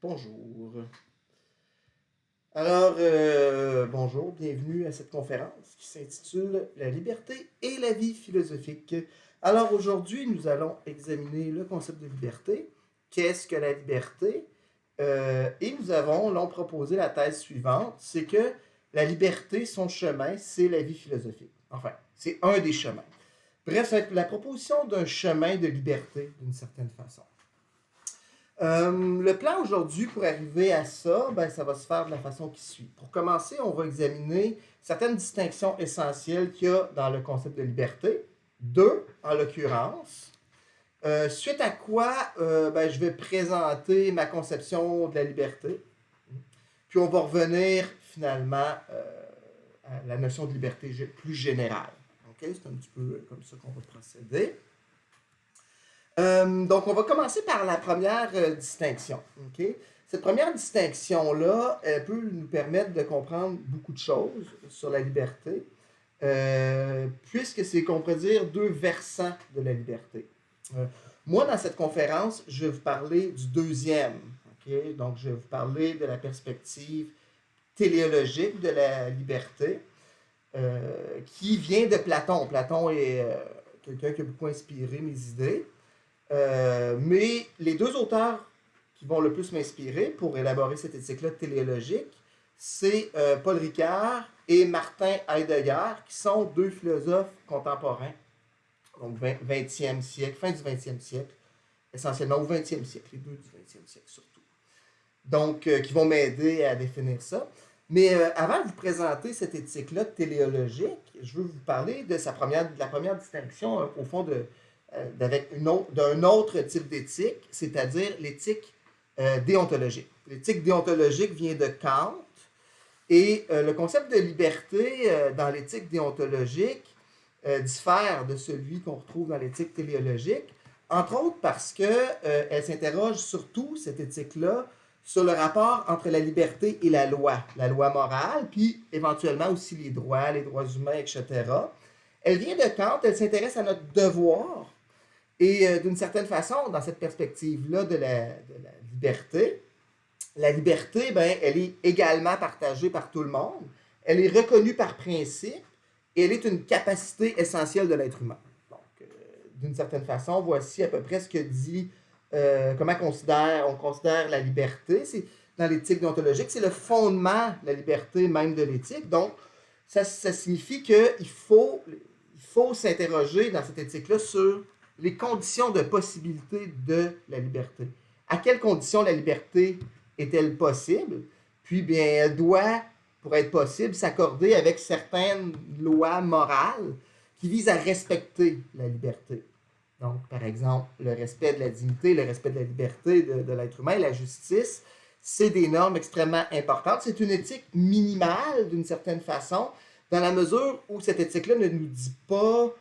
Bonjour. Bonjour, bienvenue à cette conférence qui s'intitule « La liberté et la vie philosophique ». Alors aujourd'hui, nous allons examiner le concept de liberté. Qu'est-ce que la liberté? Et nous allons proposer la thèse suivante, c'est que la liberté, son chemin, c'est la vie philosophique. Enfin, c'est un des chemins. Bref, ça va être la proposition d'un chemin de liberté, d'une certaine façon. Le plan aujourd'hui pour arriver à ça, ça va se faire de la façon qui suit. Pour commencer, on va examiner certaines distinctions essentielles qu'il y a dans le concept de liberté. Deux, en l'occurrence. Suite à quoi, je vais présenter ma conception de la liberté. Puis on va revenir finalement à la notion de liberté plus générale. Okay? C'est un petit peu comme ça qu'on va procéder. Donc, on va commencer par la première distinction. Okay? Cette première distinction-là, elle peut nous permettre de comprendre beaucoup de choses sur la liberté, puisque c'est qu'on pourrait dire deux versants de la liberté. Moi, dans cette conférence, je vais vous parler du deuxième. Okay? Donc, je vais vous parler de la perspective téléologique de la liberté, qui vient de Platon. Platon est quelqu'un qui a beaucoup inspiré mes idées. Mais les deux auteurs qui vont le plus m'inspirer pour élaborer cette éthique-là téléologique, c'est Paul Ricoeur et Martin Heidegger, qui sont deux philosophes contemporains, donc 20e siècle, fin du 20e siècle, essentiellement au 20e siècle, les deux du 20e siècle surtout. Donc, qui vont m'aider à définir ça. Mais avant de vous présenter cette éthique-là téléologique, je veux vous parler de la première distinction, au fond, d'un autre type d'éthique, c'est-à-dire l'éthique déontologique. L'éthique déontologique vient de Kant, et le concept de liberté dans l'éthique déontologique diffère de celui qu'on retrouve dans l'éthique téléologique, entre autres parce qu'elle s'interroge surtout, cette éthique-là, sur le rapport entre la liberté et la loi morale, puis éventuellement aussi les droits humains, etc. Elle vient de Kant, elle s'intéresse à notre devoir. Et d'une certaine façon, dans cette perspective-là de la liberté, la liberté, elle est également partagée par tout le monde. Elle est reconnue par principe et elle est une capacité essentielle de l'être humain. Donc, d'une certaine façon, voici à peu près ce que dit, comment on considère la liberté. C'est, dans l'éthique déontologique, c'est le fondement de la liberté même de l'éthique. Donc, ça signifie qu'il faut s'interroger dans cette éthique-là sur les conditions de possibilité de la liberté. À quelles conditions la liberté est-elle possible? Puis, elle doit, pour être possible, s'accorder avec certaines lois morales qui visent à respecter la liberté. Donc, par exemple, le respect de la dignité, le respect de la liberté de l'être humain, la justice, c'est des normes extrêmement importantes. C'est une éthique minimale, d'une certaine façon, dans la mesure où cette éthique-là ne nous dit pas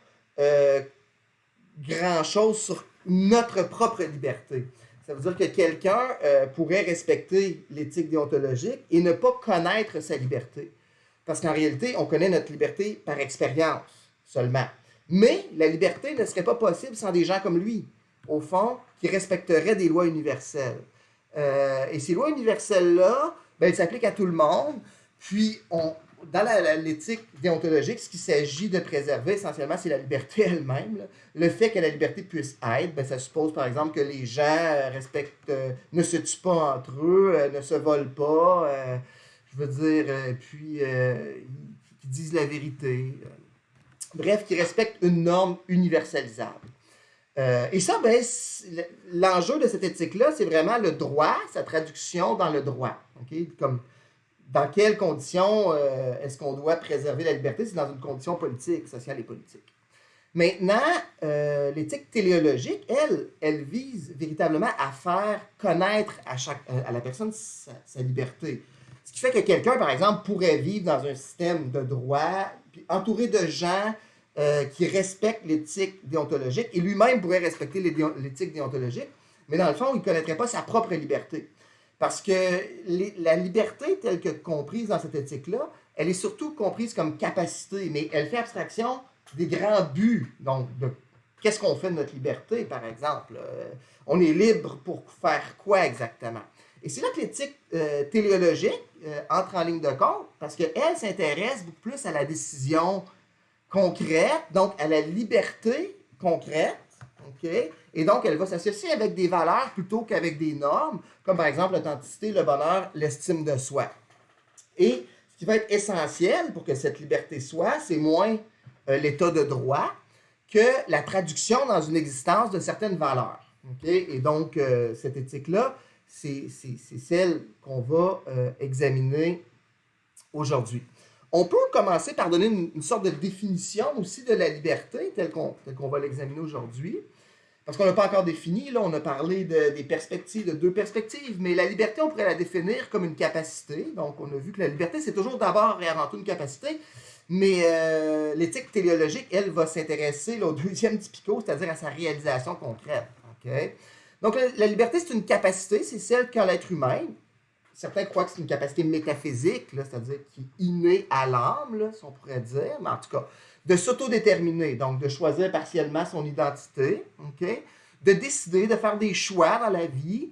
grand-chose sur notre propre liberté. Ça veut dire que quelqu'un pourrait respecter l'éthique déontologique et ne pas connaître sa liberté. Parce qu'en réalité, on connaît notre liberté par expérience seulement. Mais la liberté ne serait pas possible sans des gens comme lui, au fond, qui respecteraient des lois universelles. Et ces lois universelles-là, elles s'appliquent à tout le monde. Puis, dans l'éthique déontologique, ce qu'il s'agit de préserver essentiellement, c'est la liberté elle-même. Là. Le fait que la liberté puisse être, ça suppose par exemple que les gens ne se tuent pas entre eux, ne se volent pas, qu'ils disent la vérité. Bref, qu'ils respectent une norme universalisable. Et ça, l'enjeu de cette éthique-là, c'est vraiment le droit, sa traduction dans le droit. Okay? Comme dans quelles conditions est-ce qu'on doit préserver la liberté? C'est dans une condition politique, sociale et politique. Maintenant, l'éthique téléologique, elle vise véritablement à faire connaître à la personne sa liberté. Ce qui fait que quelqu'un, par exemple, pourrait vivre dans un système de droit, puis entouré de gens qui respectent l'éthique déontologique, et lui-même pourrait respecter l'éthique déontologique, mais dans le fond, il ne connaîtrait pas sa propre liberté. Parce que la liberté telle que comprise dans cette éthique-là, elle est surtout comprise comme capacité, mais elle fait abstraction des grands buts. Donc, qu'est-ce qu'on fait de notre liberté, par exemple? On est libre pour faire quoi exactement? Et c'est là que l'éthique téléologique entre en ligne de compte, parce qu'elle s'intéresse beaucoup plus à la décision concrète, donc à la liberté concrète, OK? Et donc, elle va s'associer avec des valeurs plutôt qu'avec des normes, comme par exemple l'authenticité, le bonheur, l'estime de soi. Et ce qui va être essentiel pour que cette liberté soit, c'est moins l'état de droit que la traduction dans une existence de certaines valeurs. Okay? Et donc, cette éthique-là, c'est celle qu'on va examiner aujourd'hui. On peut commencer par donner une sorte de définition aussi de la liberté, telle qu'on va l'examiner aujourd'hui. Parce qu'on n'a pas encore défini, là, on a parlé des perspectives, de deux perspectives, mais la liberté, on pourrait la définir comme une capacité. Donc, on a vu que la liberté, c'est toujours d'abord et avant tout une capacité, mais l'éthique téléologique, elle, va s'intéresser là, au deuxième typico, c'est-à-dire à sa réalisation concrète. Okay? Donc, la liberté, c'est une capacité, c'est celle qu'a l'être humain. Certains croient que c'est une capacité métaphysique, là, c'est-à-dire qui est innée à l'âme, là, si on pourrait dire, mais en tout cas, de s'autodéterminer, donc de choisir partiellement son identité, okay? De décider, de faire des choix dans la vie,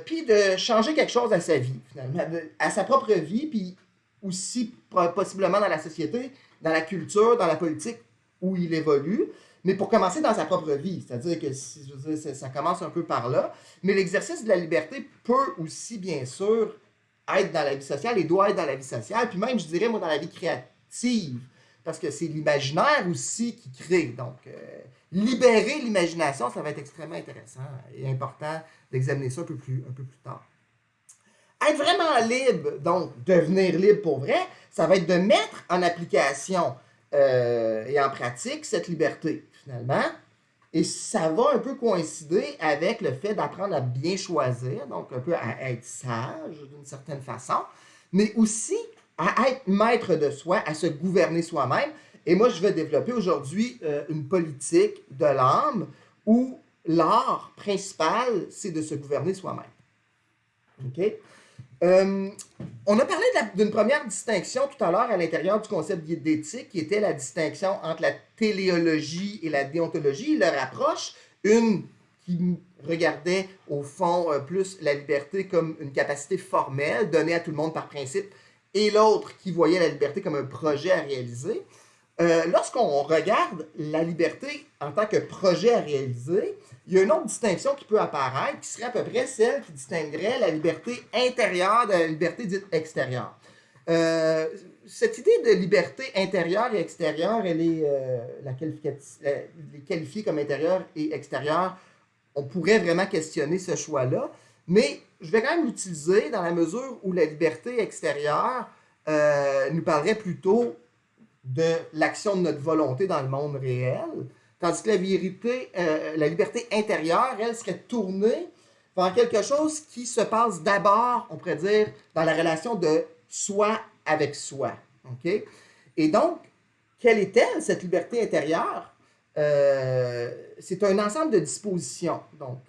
puis de changer quelque chose à sa vie, finalement, à sa propre vie, puis aussi possiblement dans la société, dans la culture, dans la politique où il évolue, mais pour commencer dans sa propre vie, c'est-à-dire que je veux dire, ça commence un peu par là, mais l'exercice de la liberté peut aussi, bien sûr, être dans la vie sociale et doit être dans la vie sociale, puis même, je dirais, moi, dans la vie créative, parce que c'est l'imaginaire aussi qui crée. Donc, libérer l'imagination, ça va être extrêmement intéressant et important d'examiner ça un peu plus tard. Être vraiment libre, donc devenir libre pour vrai, ça va être de mettre en application et en pratique cette liberté, finalement. Et ça va un peu coïncider avec le fait d'apprendre à bien choisir, donc un peu à être sage d'une certaine façon, mais aussi à être maître de soi, à se gouverner soi-même. Et moi, je vais développer aujourd'hui une politique de l'âme où l'art principal, c'est de se gouverner soi-même. OK? On a parlé d'une première distinction tout à l'heure à l'intérieur du concept d'éthique, qui était la distinction entre la téléologie et la déontologie, leur approche, une qui regardait au fond plus la liberté comme une capacité formelle donnée à tout le monde par principe, et l'autre qui voyait la liberté comme un projet à réaliser. Lorsqu'on regarde la liberté en tant que projet à réaliser, il y a une autre distinction qui peut apparaître, qui serait à peu près celle qui distinguerait la liberté intérieure de la liberté dite extérieure. Cette idée de liberté intérieure et extérieure, elle est qualifiée comme intérieure et extérieure. On pourrait vraiment questionner ce choix-là, mais je vais quand même l'utiliser dans la mesure où la liberté extérieure nous parlerait plutôt de l'action de notre volonté dans le monde réel, tandis que la liberté intérieure, elle, serait tournée vers quelque chose qui se passe d'abord, on pourrait dire, dans la relation de soi avec soi. Okay? Et donc, quelle est-elle, cette liberté intérieure? C'est un ensemble de dispositions. Donc,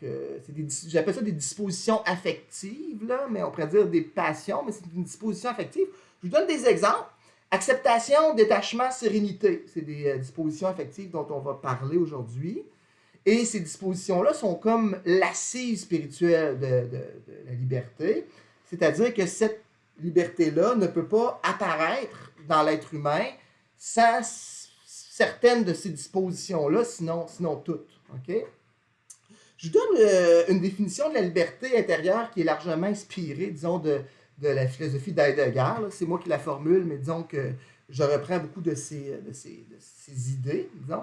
j'appelle ça des dispositions affectives, là, mais on pourrait dire des passions, mais c'est une disposition affective. Je vous donne des exemples. Acceptation, détachement, sérénité. C'est des dispositions affectives dont on va parler aujourd'hui. Et ces dispositions-là sont comme l'assise spirituelle de la liberté. C'est-à-dire que cette liberté-là ne peut pas apparaître dans l'être humain sans certaines de ces dispositions-là, sinon toutes. Okay? Je vous donne une définition de la liberté intérieure qui est largement inspirée, disons, de la philosophie d'Heidegger. C'est moi qui la formule, mais disons que je reprends beaucoup de ses idées, disons.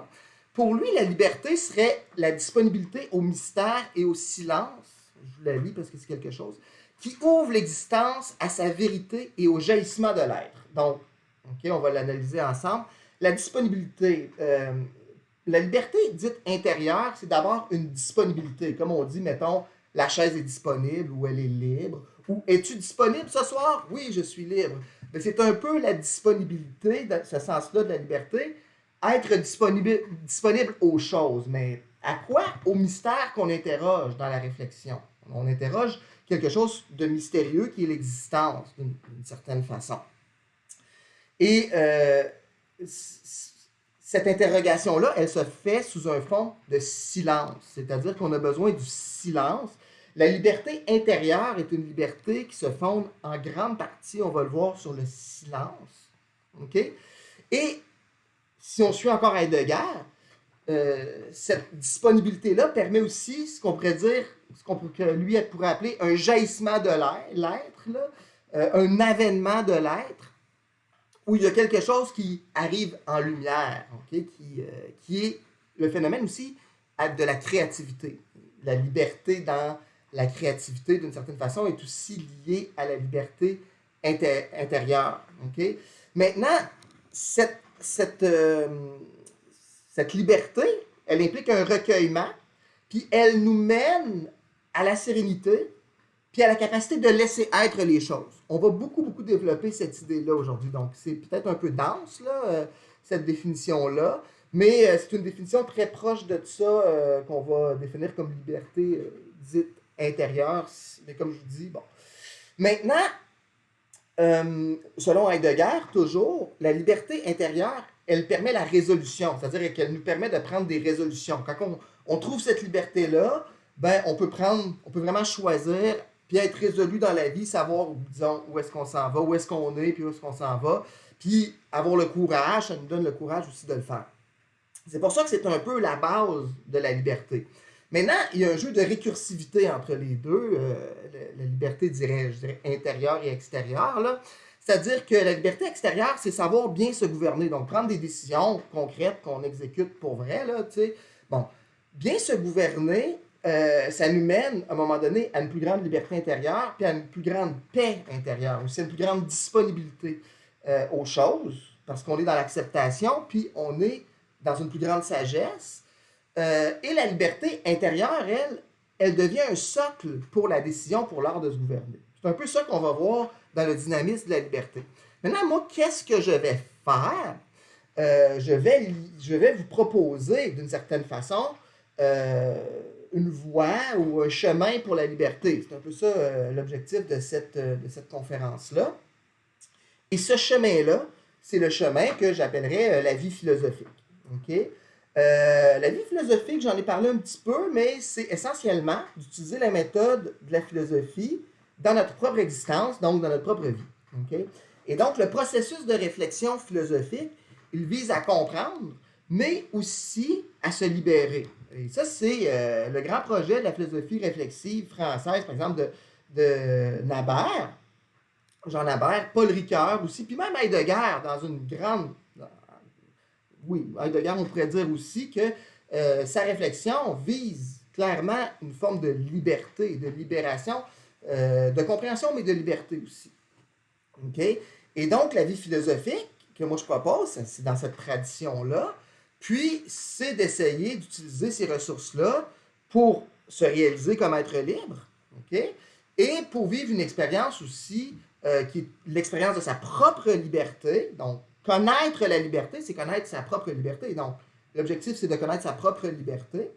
Pour lui, la liberté serait la disponibilité au mystère et au silence, je vous la lis parce que c'est quelque chose, qui ouvre l'existence à sa vérité et au jaillissement de l'être. Donc, okay, on va l'analyser ensemble. La disponibilité, la liberté dite intérieure, c'est d'abord une disponibilité. Comme on dit, mettons, la chaise est disponible ou elle est libre. Ou es-tu disponible ce soir? Oui, je suis libre. Mais c'est un peu la disponibilité, dans ce sens-là, de la liberté, être disponible aux choses. Mais à quoi? Au mystère qu'on interroge dans la réflexion. On interroge quelque chose de mystérieux qui est l'existence, d'une certaine façon. Et cette interrogation-là, elle se fait sous un fond de silence. C'est-à-dire qu'on a besoin du silence. La liberté intérieure est une liberté qui se fonde en grande partie, on va le voir, sur le silence. OK? Et si on suit encore Heidegger, cette disponibilité-là permet aussi ce qu'on pourrait dire, que lui pourrait appeler un jaillissement de l'être, un avènement de l'être, où il y a quelque chose qui arrive en lumière, okay? Qui est le phénomène aussi de la créativité. La liberté dans la créativité, d'une certaine façon, est aussi liée à la liberté intérieure. Okay? Maintenant, cette liberté, elle implique un recueillement, puis elle nous mène à la sérénité, puis à la capacité de laisser être les choses. On va beaucoup développer cette idée-là aujourd'hui. Donc, c'est peut-être un peu dense, là, cette définition-là, mais c'est une définition très proche de ça qu'on va définir comme liberté dite intérieure. Mais comme je vous dis, bon. Maintenant, selon Heidegger, toujours, la liberté intérieure, elle permet la résolution, c'est-à-dire qu'elle nous permet de prendre des résolutions. Quand on trouve cette liberté-là, ben, on peut vraiment choisir, puis être résolu dans la vie, savoir, disons, où est-ce qu'on s'en va, où est-ce qu'on est, puis où est-ce qu'on s'en va, puis avoir le courage, ça nous donne le courage aussi de le faire. C'est pour ça que c'est un peu la base de la liberté. Maintenant, il y a un jeu de récursivité entre les deux, la liberté, je dirais, intérieure et extérieure, là. C'est-à-dire que la liberté extérieure, c'est savoir bien se gouverner, donc prendre des décisions concrètes qu'on exécute pour vrai, là, tu sais. Bon, bien se gouverner, ça nous mène, à un moment donné, à une plus grande liberté intérieure, puis à une plus grande paix intérieure, aussi à une plus grande disponibilité aux choses, parce qu'on est dans l'acceptation, puis on est dans une plus grande sagesse. Et la liberté intérieure, elle devient un socle pour la décision, pour l'art de se gouverner. C'est un peu ça qu'on va voir dans le dynamisme de la liberté. Maintenant, moi, qu'est-ce que je vais faire? Je vais vous proposer, d'une certaine façon, une voie ou un chemin pour la liberté. C'est un peu ça l'objectif de cette conférence-là. Et ce chemin-là, c'est le chemin que j'appellerais la vie philosophique. OK? La vie philosophique, j'en ai parlé un petit peu, mais c'est essentiellement d'utiliser la méthode de la philosophie dans notre propre existence, donc dans notre propre vie. Okay? Et donc, le processus de réflexion philosophique, il vise à comprendre, mais aussi à se libérer. Et ça, c'est le grand projet de la philosophie réflexive française, par exemple, de Nabert, Jean Nabert, Paul Ricoeur aussi, puis même Heidegger, dans une grande... Oui, Heidegger, on pourrait dire aussi que sa réflexion vise clairement une forme de liberté, de libération, de compréhension, mais de liberté aussi. Okay? Et donc, la vie philosophique que moi je propose, c'est dans cette tradition-là, puis c'est d'essayer d'utiliser ces ressources-là pour se réaliser comme être libre, okay? Et pour vivre une expérience aussi qui est l'expérience de sa propre liberté. Donc, connaître la liberté, c'est connaître sa propre liberté. Donc, l'objectif, c'est de connaître sa propre liberté.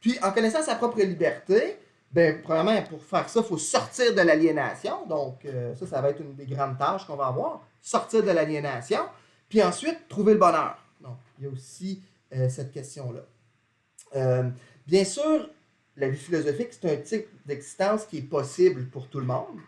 Puis, en connaissant sa propre liberté, bien, premièrement, pour faire ça, il faut sortir de l'aliénation. Donc, ça va être une des grandes tâches qu'on va avoir. Sortir de l'aliénation. Puis ensuite, trouver le bonheur. Donc, il y a aussi cette question-là. Bien sûr, la vie philosophique, c'est un type d'existence qui est possible pour tout le monde,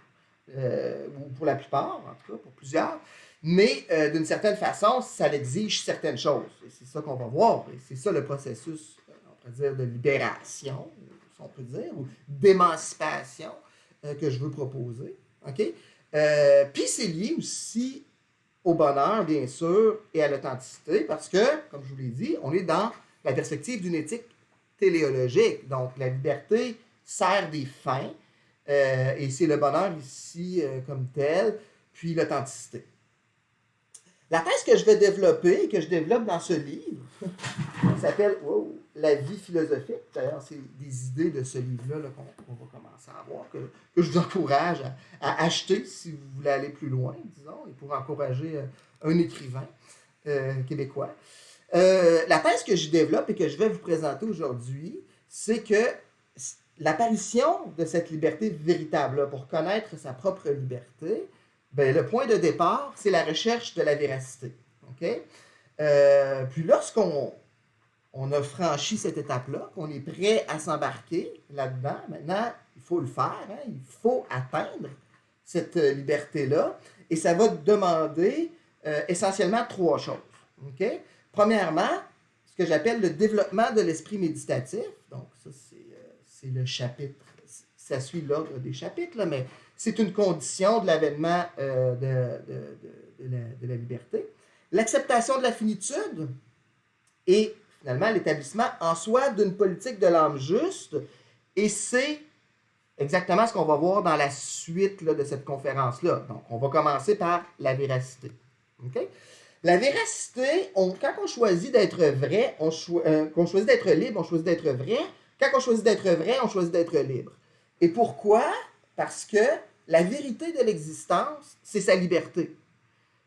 ou pour la plupart, en tout cas, pour plusieurs. Mais d'une certaine façon, ça exige certaines choses. Et c'est ça qu'on va voir. Et c'est ça le processus, on pourrait dire, de libération, si on peut dire, ou d'émancipation que je veux proposer. OK? Puis c'est lié aussi au bonheur, bien sûr, et à l'authenticité, parce que, comme je vous l'ai dit, on est dans la perspective d'une éthique téléologique. Donc, la liberté sert des fins, et c'est le bonheur ici comme tel, puis l'authenticité. La thèse que je vais développer, que je développe dans ce livre, s'appelle La vie philosophique. D'ailleurs, c'est des idées de ce livre-là qu'on va commencer à voir, que je vous encourage à acheter si vous voulez aller plus loin, disons, et pour encourager un écrivain québécois. La thèse que je développe et que je vais vous présenter aujourd'hui, c'est que l'apparition de cette liberté véritable, là, pour connaître sa propre liberté, ben, le point de départ, c'est la recherche de la véracité. Okay? Puis lorsqu'on a franchi cette étape-là, qu'on est prêt à s'embarquer là-dedans, maintenant, il faut le faire, hein, il faut atteindre cette liberté-là, et ça va demander essentiellement trois choses. Okay? Premièrement, ce que j'appelle le développement de l'esprit méditatif. Donc, ça, c'est le chapitre, ça suit l'ordre des chapitres, là, mais c'est une condition de l'avènement de la liberté. L'acceptation de la finitude et finalement l'établissement en soi d'une politique de l'âme juste. Et c'est exactement ce qu'on va voir dans la suite là, de cette conférence-là. Donc, on va commencer par la véracité. Okay? La véracité, quand on choisit d'être vrai, qu'on choisit d'être libre, on choisit d'être vrai. Quand on choisit d'être vrai, on choisit d'être libre. Et pourquoi? Parce que la vérité de l'existence, c'est sa liberté.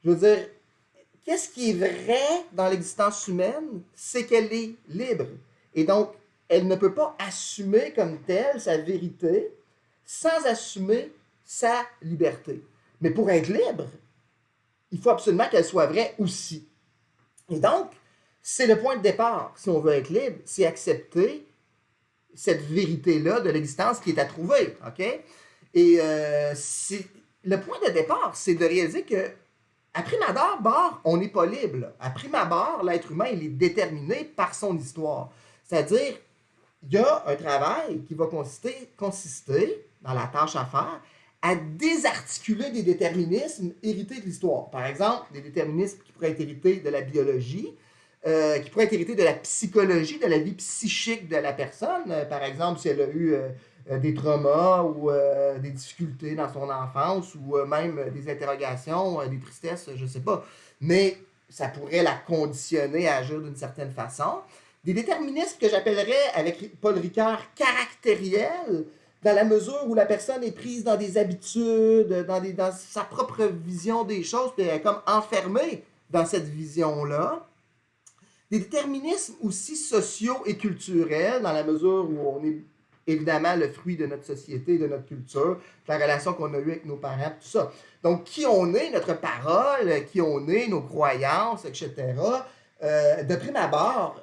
Je veux dire, qu'est-ce qui est vrai dans l'existence humaine? C'est qu'elle est libre. Et donc, elle ne peut pas assumer comme telle sa vérité sans assumer sa liberté. Mais pour être libre, il faut absolument qu'elle soit vraie aussi. Et donc, c'est le point de départ, si on veut être libre, c'est accepter cette vérité-là de l'existence qui est à trouver. Okay? Et le point de départ, c'est de réaliser que à prime abord, on n'est pas libre. À prime abord, l'être humain, il est déterminé par son histoire. C'est-à-dire, il y a un travail qui va consister dans la tâche à faire, à désarticuler des déterminismes hérités de l'histoire. Par exemple, des déterminismes qui pourraient être hérités de la biologie, qui pourraient être hérités de la psychologie, de la vie psychique de la personne. Par exemple, si elle a eu des traumas ou des difficultés dans son enfance ou même des interrogations, des tristesses, je ne sais pas. Mais ça pourrait la conditionner à agir d'une certaine façon. Des déterminismes que j'appellerais, avec Paul Ricoeur, caractériels, dans la mesure où la personne est prise dans des habitudes, dans sa propre vision des choses, puis elle est comme enfermée dans cette vision-là. Des déterminismes aussi sociaux et culturels, dans la mesure où on est évidemment le fruit de notre société, de notre culture, de la relation qu'on a eue avec nos parents, tout ça. Donc, qui on est, notre parole, qui on est, nos croyances, etc., de prime abord,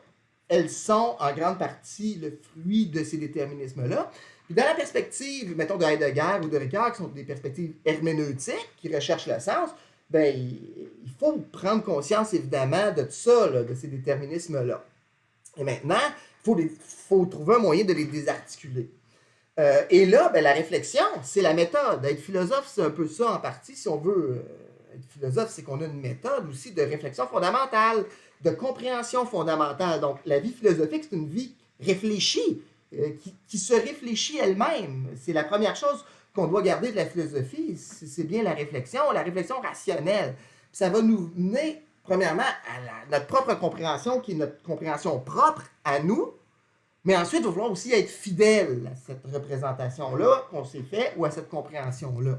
elles sont en grande partie le fruit de ces déterminismes-là. Puis dans la perspective, mettons, de Heidegger ou de Ricoeur, qui sont des perspectives herméneutiques, qui recherchent le sens, ben, il faut prendre conscience, évidemment, de tout ça, là, de ces déterminismes-là. Et maintenant, il faut trouver un moyen de les désarticuler. Et là, ben, la réflexion, c'est la méthode. Être philosophe, c'est un peu ça en partie. Si on veut être philosophe, c'est qu'on a une méthode aussi de réflexion fondamentale, de compréhension fondamentale. Donc, la vie philosophique, c'est une vie réfléchie, qui se réfléchit elle-même. C'est la première chose qu'on doit garder de la philosophie, c'est bien la réflexion rationnelle. Puis ça va nous mener, premièrement, à notre propre compréhension, qui est notre compréhension propre à nous, mais ensuite, il va falloir aussi être fidèle à cette représentation-là qu'on s'est fait ou à cette compréhension-là.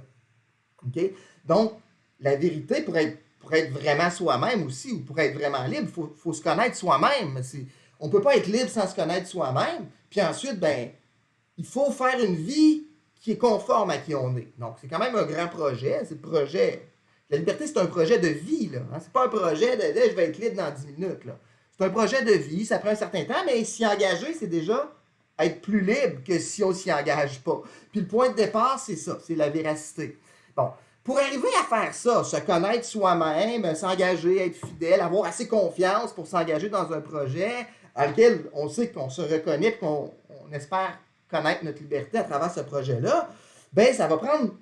Okay? Donc, la vérité, pour être vraiment soi-même aussi, ou pour être vraiment libre, il faut se connaître soi-même. On ne peut pas être libre sans se connaître soi-même. Puis ensuite, ben, il faut faire une vie qui est conforme à qui on est. Donc, c'est quand même un grand projet. C'est le projet. La liberté, c'est un projet de vie, là. Hein? C'est pas un projet de je vais être libre dans 10 minutes, là. C'est un projet de vie, ça prend un certain temps, mais s'y engager, c'est déjà être plus libre que si on s'y engage pas. Puis le point de départ, c'est ça, c'est la véracité. Bon, pour arriver à faire ça, se connaître soi-même, s'engager, être fidèle, avoir assez confiance pour s'engager dans un projet dans lequel on sait qu'on se reconnaît et qu'on espère connaître notre liberté à travers ce projet-là, ben ça va prendre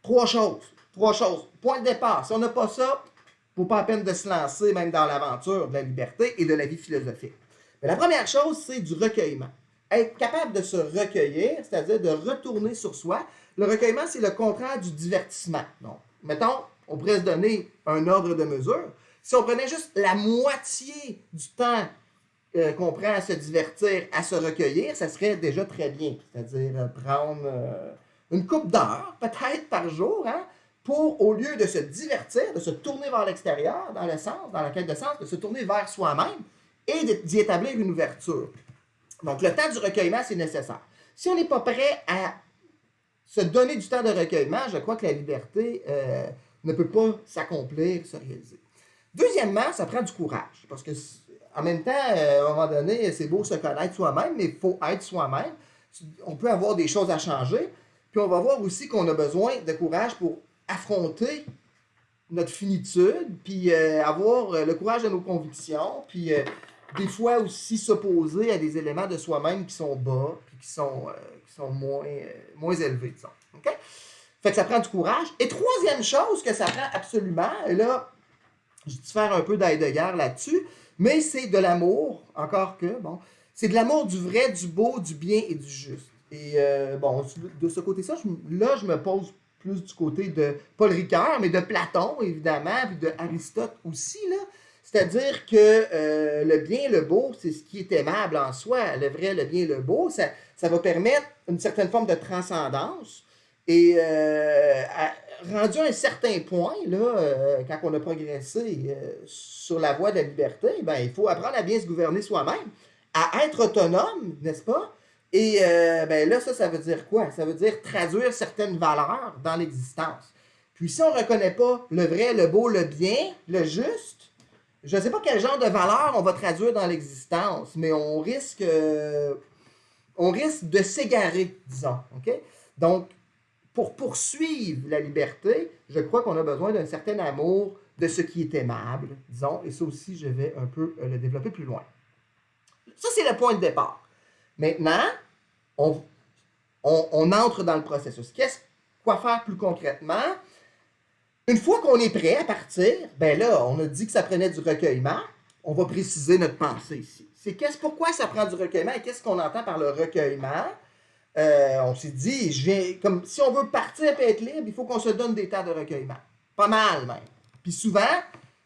trois choses. Point de départ. Si on n'a pas ça, il ne vaut pas la peine de se lancer même dans l'aventure de la liberté et de la vie philosophique. Mais la première chose, c'est du recueillement. Être capable de se recueillir, c'est-à-dire de retourner sur soi. Le recueillement, c'est le contraire du divertissement. Donc, mettons, on pourrait se donner un ordre de mesure. Si on prenait juste la moitié du temps qu'on prend à se divertir, à se recueillir, ça serait déjà très bien. C'est-à-dire prendre une couple d'heures, peut-être par jour, hein, pour, au lieu de se divertir, de se tourner vers l'extérieur, dans la quête de sens, de se tourner vers soi-même et d'y établir une ouverture. Donc, le temps du recueillement, c'est nécessaire. Si on n'est pas prêt à se donner du temps de recueillement, je crois que la liberté ne peut pas s'accomplir, se réaliser. Deuxièmement, ça prend du courage. Parce que, en même temps, à un moment donné, c'est beau se connaître soi-même, mais il faut être soi-même. on peut avoir des choses à changer. Puis on va voir aussi qu'on a besoin de courage pour affronter notre finitude, puis avoir le courage de nos convictions, puis des fois aussi s'opposer à des éléments de soi-même qui sont bas, puis qui sont moins élevés, disons. OK? Fait que ça prend du courage. Et troisième chose que ça prend absolument, et là, je vais faire un peu d'Heidegger là-dessus, mais c'est de l'amour, encore que, bon, c'est de l'amour du vrai, du beau, du bien et du juste. Et bon, de ce côté-là, je me pose plus du côté de Paul Ricoeur, mais de Platon, évidemment, puis de Aristote aussi, là. C'est-à-dire que le bien, le beau, c'est ce qui est aimable en soi. Le vrai, le bien, le beau, ça va permettre une certaine forme de transcendance. Et rendu à un certain point, là, quand on a progressé sur la voie de la liberté, ben, il faut apprendre à bien se gouverner soi-même, à être autonome, n'est-ce pas? Et ben là, ça veut dire quoi? Ça veut dire traduire certaines valeurs dans l'existence. Puis si on ne reconnaît pas le vrai, le beau, le bien, le juste, je ne sais pas quel genre de valeurs on va traduire dans l'existence, mais on risque de s'égarer, disons. OK? Donc, pour poursuivre la liberté, je crois qu'on a besoin d'un certain amour de ce qui est aimable, disons, et ça aussi, je vais un peu le développer plus loin. Ça, c'est le point de départ. Maintenant, on entre dans le processus. Quoi faire plus concrètement? Une fois qu'on est prêt à partir, ben là, on a dit que ça prenait du recueillement. On va préciser notre pensée ici. Pourquoi ça prend du recueillement et qu'est-ce qu'on entend par le recueillement? On s'est dit, comme si on veut partir et être libre, il faut qu'on se donne des temps de recueillement. Pas mal même. Puis souvent,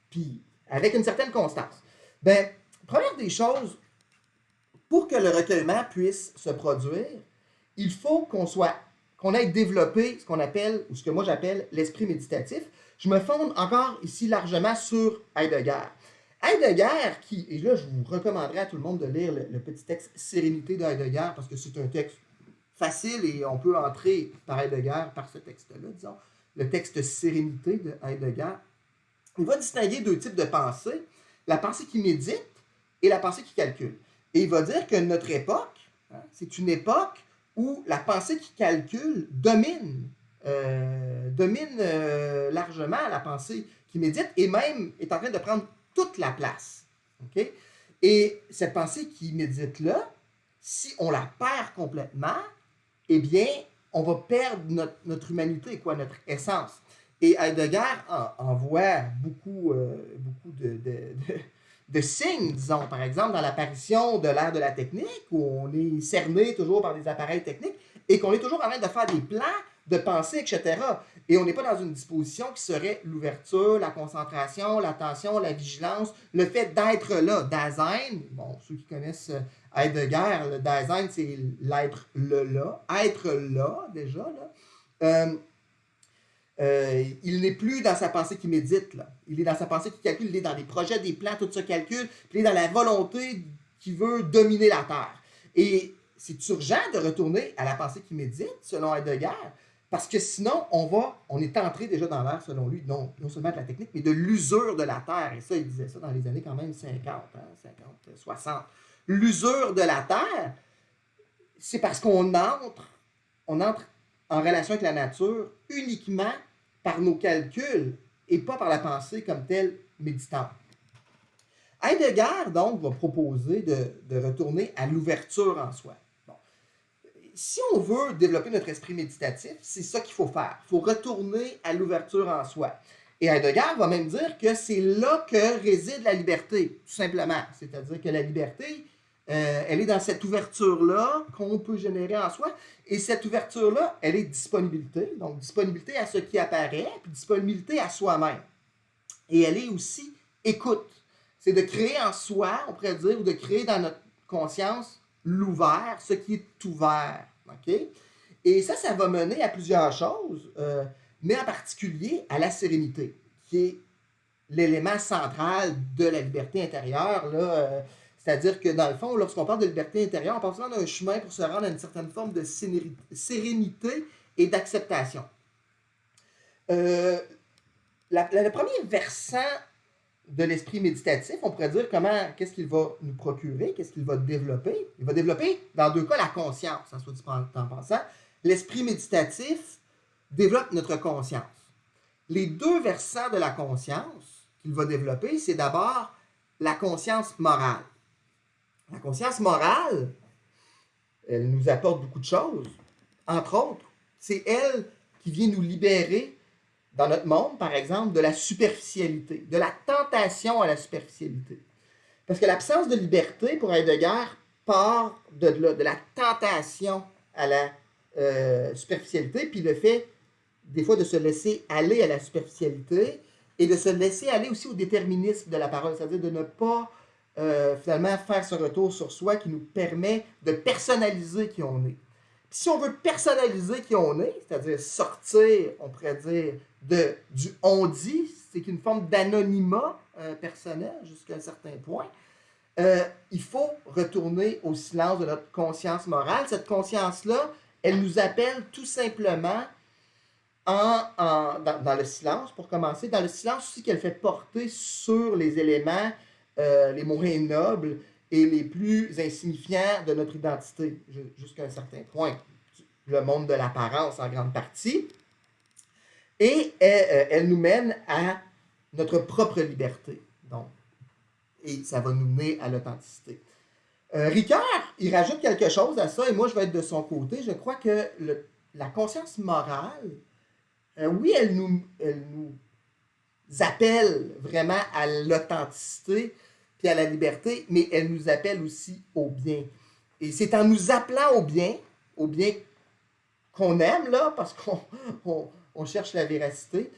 puis avec une certaine constance. Ben, première des choses, pour que le recueillement puisse se produire, il faut qu'on ait développé ce qu'on appelle, ou ce que moi j'appelle l'esprit méditatif. Je me fonde encore ici largement sur Heidegger. Heidegger, et là je vous recommanderais à tout le monde de lire le petit texte Sérénité de Heidegger, parce que c'est un texte facile et on peut entrer par Heidegger par ce texte-là, disons, le texte Sérénité de Heidegger. Il va distinguer deux types de pensée, la pensée qui médite et la pensée qui calcule. Et il va dire que notre époque, c'est une époque où la pensée qui calcule domine largement la pensée qui médite et même est en train de prendre toute la place. Okay? Et cette pensée qui médite-là, si on la perd complètement, eh bien, on va perdre notre humanité, notre essence. Et Heidegger en voit beaucoup de signes, disons, par exemple, dans l'apparition de l'ère de la technique, où on est cerné toujours par des appareils techniques et qu'on est toujours en train de faire des plans, de pensée, etc. Et on n'est pas dans une disposition qui serait l'ouverture, la concentration, l'attention, la vigilance, le fait d'être là. Dasein, bon, ceux qui connaissent Heidegger, le Dasein, c'est l'être là. Être là, déjà, là. Il n'est plus dans sa pensée qui médite, là. Il est dans sa pensée qui calcule, il est dans des projets, des plans, tout ça calcule, puis il est dans la volonté qui veut dominer la Terre. Et c'est urgent de retourner à la pensée qui médite, selon Heidegger, parce que sinon, on est entré déjà dans l'ère, selon lui, non seulement de la technique, mais de l'usure de la Terre. Et ça, il disait ça dans les années quand même 50, 60. L'usure de la Terre, c'est parce qu'on entre en relation avec la nature uniquement par nos calculs et pas par la pensée comme telle méditante. Heidegger, donc, va proposer de retourner à l'ouverture en soi. Bon. Si on veut développer notre esprit méditatif, c'est ça qu'il faut faire. Il faut retourner à l'ouverture en soi. Et Heidegger va même dire que c'est là que réside la liberté, tout simplement. C'est-à-dire que la liberté, elle est dans cette ouverture-là qu'on peut générer en soi. Et cette ouverture-là, elle est disponibilité. Donc, disponibilité à ce qui apparaît, puis disponibilité à soi-même. Et elle est aussi écoute. C'est de créer en soi, on pourrait dire, ou de créer dans notre conscience l'ouvert, ce qui est ouvert. Okay? Et ça va mener à plusieurs choses, mais en particulier à la sérénité, qui est l'élément central de la liberté intérieure, là. C'est-à-dire que, dans le fond, lorsqu'on parle de liberté intérieure, on parle souvent d'un chemin pour se rendre à une certaine forme de sérénité et d'acceptation. Le premier versant de l'esprit méditatif, on pourrait dire qu'est-ce qu'il va nous procurer, qu'est-ce qu'il va développer. Il va développer, dans 2 cas, la conscience, soit dit en pensant. L'esprit méditatif développe notre conscience. Les 2 versants de la conscience qu'il va développer, c'est d'abord la conscience morale. La conscience morale, elle nous apporte beaucoup de choses. Entre autres, c'est elle qui vient nous libérer dans notre monde, par exemple, de la superficialité, de la tentation à la superficialité. Parce que l'absence de liberté pour Heidegger part de la tentation à la superficialité, puis le fait, des fois, de se laisser aller à la superficialité et de se laisser aller aussi au déterminisme de la parole, c'est-à-dire de ne pas finalement faire ce retour sur soi qui nous permet de personnaliser qui on est. Puis si on veut personnaliser qui on est, c'est-à-dire sortir, on pourrait dire, du on-dit, c'est qu'une forme d'anonymat personnel jusqu'à un certain point, il faut retourner au silence de notre conscience morale. Cette conscience-là, elle nous appelle tout simplement dans le silence, pour commencer, dans le silence aussi qu'elle fait porter sur les éléments les moins nobles et les plus insignifiants de notre identité, jusqu'à un certain point. Le monde de l'apparence en grande partie. Et elle nous mène à notre propre liberté. Donc, et ça va nous mener à l'authenticité. Ricoeur, il rajoute quelque chose à ça, et moi je vais être de son côté. Je crois que la conscience morale, oui, elle nous appelle vraiment à l'authenticité puis à la liberté, mais elle nous appelle aussi au bien. Et c'est en nous appelant au bien qu'on aime, là, parce qu'on cherche la véracité,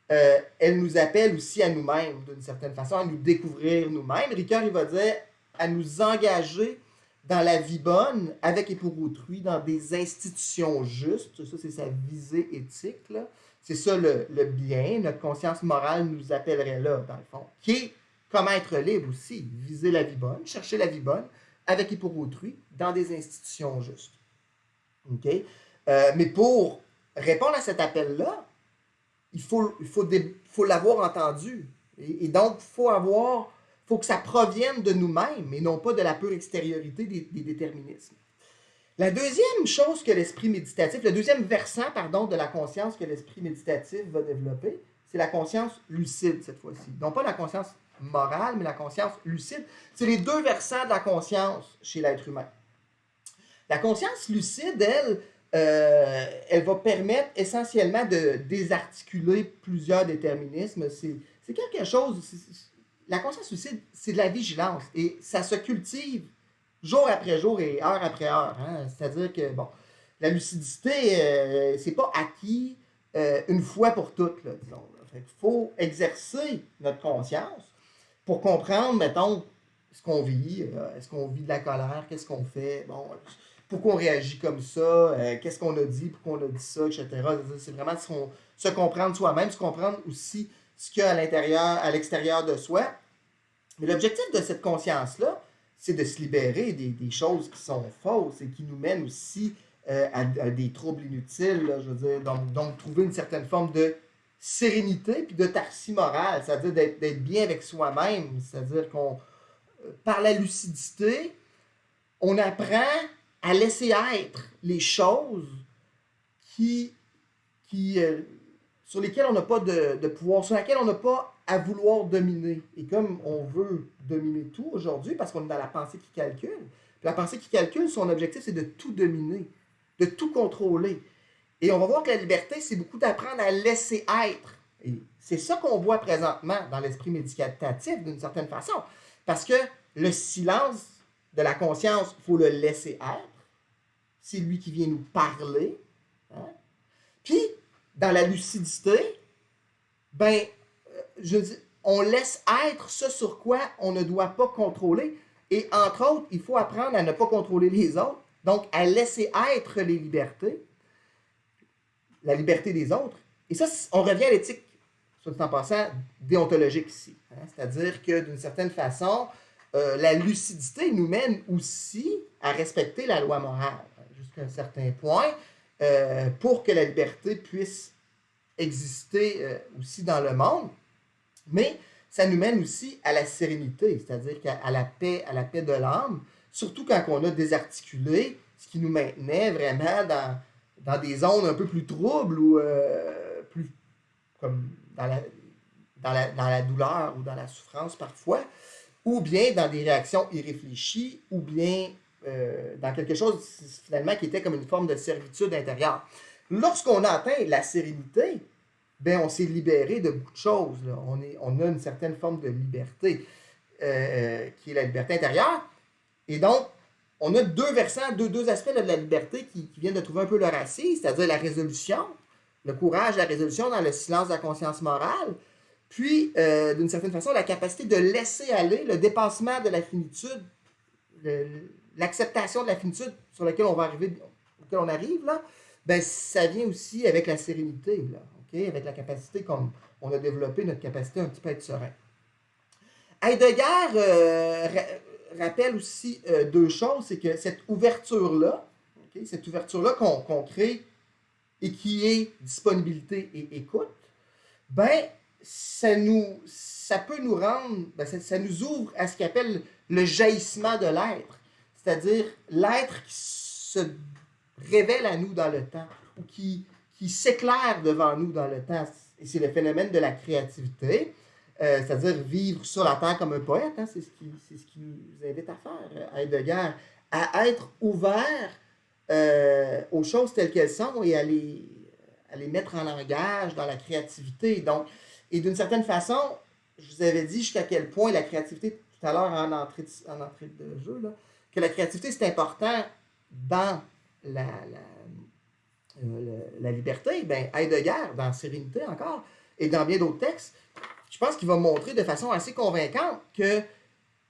elle nous appelle aussi à nous-mêmes, d'une certaine façon, à nous découvrir nous-mêmes. Ricoeur, il va dire, à nous engager dans la vie bonne, avec et pour autrui, dans des institutions justes. Ça, c'est sa visée éthique, là. C'est ça le bien. Notre conscience morale nous appellerait là, dans le fond. Qui est comment être libre aussi. Viser la vie bonne, chercher la vie bonne, avec et pour autrui, dans des institutions justes. OK? Mais pour répondre à cet appel-là, il faut l'avoir entendu. Et donc, il faut que ça provienne de nous-mêmes et non pas de la pure extériorité des déterminismes. La deuxième chose que l'esprit méditatif, le deuxième versant, de la conscience que l'esprit méditatif va développer, c'est la conscience lucide cette fois-ci. Non pas la conscience morale, mais la conscience lucide. C'est les 2 versants de la conscience chez l'être humain. La conscience lucide, elle va permettre essentiellement de désarticuler plusieurs déterminismes. C'est quelque chose... La conscience lucide, c'est de la vigilance et ça se cultive jour après jour et heure après heure. Hein? C'est-à-dire que, bon, la lucidité, c'est pas acquis une fois pour toutes, là, disons. Il faut exercer notre conscience pour comprendre, mettons, ce qu'on vit. Est-ce qu'on vit de la colère? Qu'est-ce qu'on fait? Bon, pourquoi on réagit comme ça? Qu'est-ce qu'on a dit? Pourquoi on a dit ça? Etc. C'est vraiment se comprendre soi-même, se comprendre aussi ce qu'il y a à l'extérieur de soi. Mais l'objectif de cette conscience-là, c'est de se libérer des choses qui sont fausses et qui nous mènent aussi à des troubles inutiles. Là, je veux dire, donc, trouver une certaine forme de sérénité puis d'autarcie morale, c'est-à-dire d'être bien avec soi-même. C'est-à-dire par la lucidité, on apprend à laisser être les choses sur lesquelles on n'a pas de pouvoir, sur lesquelles on n'a pas à vouloir dominer. Et comme on veut dominer tout aujourd'hui, parce qu'on est dans la pensée qui calcule, la pensée qui calcule, son objectif, c'est de tout dominer, de tout contrôler. Et on va voir que la liberté, c'est beaucoup d'apprendre à laisser être. Et c'est ça qu'on voit présentement dans l'esprit méditatif, d'une certaine façon. Parce que le silence de la conscience, il faut le laisser être. C'est lui qui vient nous parler. Hein? Puis, dans la lucidité, on laisse être ce sur quoi on ne doit pas contrôler. Et entre autres, il faut apprendre à ne pas contrôler les autres, donc à laisser être les libertés, la liberté des autres. Et ça, on revient à l'éthique, soit dit en passant, déontologique ici. Hein? C'est-à-dire que d'une certaine façon, la lucidité nous mène aussi à respecter la loi morale, jusqu'à un certain point, pour que la liberté puisse exister aussi dans le monde. Mais ça nous mène aussi à la sérénité, c'est-à-dire à la paix de l'âme, surtout quand on a désarticulé, ce qui nous maintenait vraiment dans des zones un peu plus troubles ou plus comme dans la douleur ou dans la souffrance parfois, ou bien dans des réactions irréfléchies, ou bien dans quelque chose finalement qui était comme une forme de servitude intérieure. Lorsqu'on a atteint la sérénité, ben on s'est libéré de beaucoup de choses. Là. On a une certaine forme de liberté qui est la liberté intérieure. Et donc, on a deux versants, deux aspects là, de la liberté qui viennent de trouver un peu leur assise, c'est-à-dire la résolution, le courage, la résolution dans le silence de la conscience morale, puis, d'une certaine façon, la capacité de laisser aller le dépassement de la finitude, l'acceptation de la finitude sur laquelle on va arriver, auquel on arrive, là, ben, ça vient aussi avec la sérénité, là, okay? Avec la capacité, comme on a développé notre capacité un petit peu à être serein. Heidegger rappelle aussi deux choses, c'est que cette ouverture-là, okay, cette ouverture-là qu'on crée et qui est disponibilité et écoute, ben, ça peut nous rendre, ben, ça nous ouvre à ce qu'il appelle le jaillissement de l'être, c'est-à-dire l'être qui se révèle à nous dans le temps, ou qui s'éclaire devant nous dans le temps. Et c'est le phénomène de la créativité, c'est-à-dire vivre sur la terre comme un poète, hein, c'est ce qui nous invite à faire, Heidegger, à être ouvert aux choses telles qu'elles sont et à les mettre en langage, dans la créativité. Donc, et d'une certaine façon, je vous avais dit jusqu'à quel point la créativité, tout à l'heure en entrée de jeu, là, que la créativité, c'est important dans la liberté. Ben, Heidegger, dans Sérénité encore, et dans bien d'autres textes, je pense qu'il va montrer de façon assez convaincante que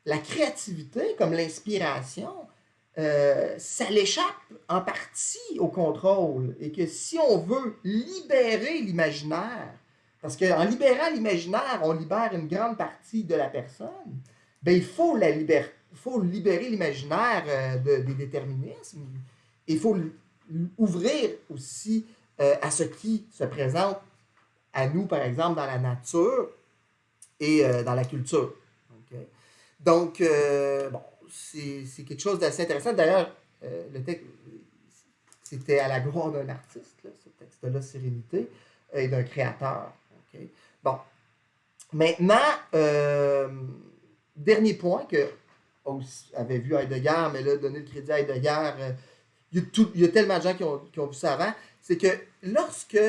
la créativité, comme l'inspiration, ça l'échappe en partie au contrôle. Et que si on veut libérer l'imaginaire, parce qu'en libérant l'imaginaire, on libère une grande partie de la personne, ben il faut libérer l'imaginaire des déterminismes. Il faut ouvrir aussi à ce qui se présente à nous, par exemple, dans la nature et dans la culture. Okay? Donc, bon, c'est quelque chose d'assez intéressant. D'ailleurs, le texte, c'était à la gloire d'un artiste, là, ce texte-là, Sérénité, et d'un créateur. Okay? Bon. Maintenant, dernier point que avait vu Heidegger, mais là, donner le crédit à Heidegger, il y a tellement de gens qui ont vu ça avant, c'est que lorsque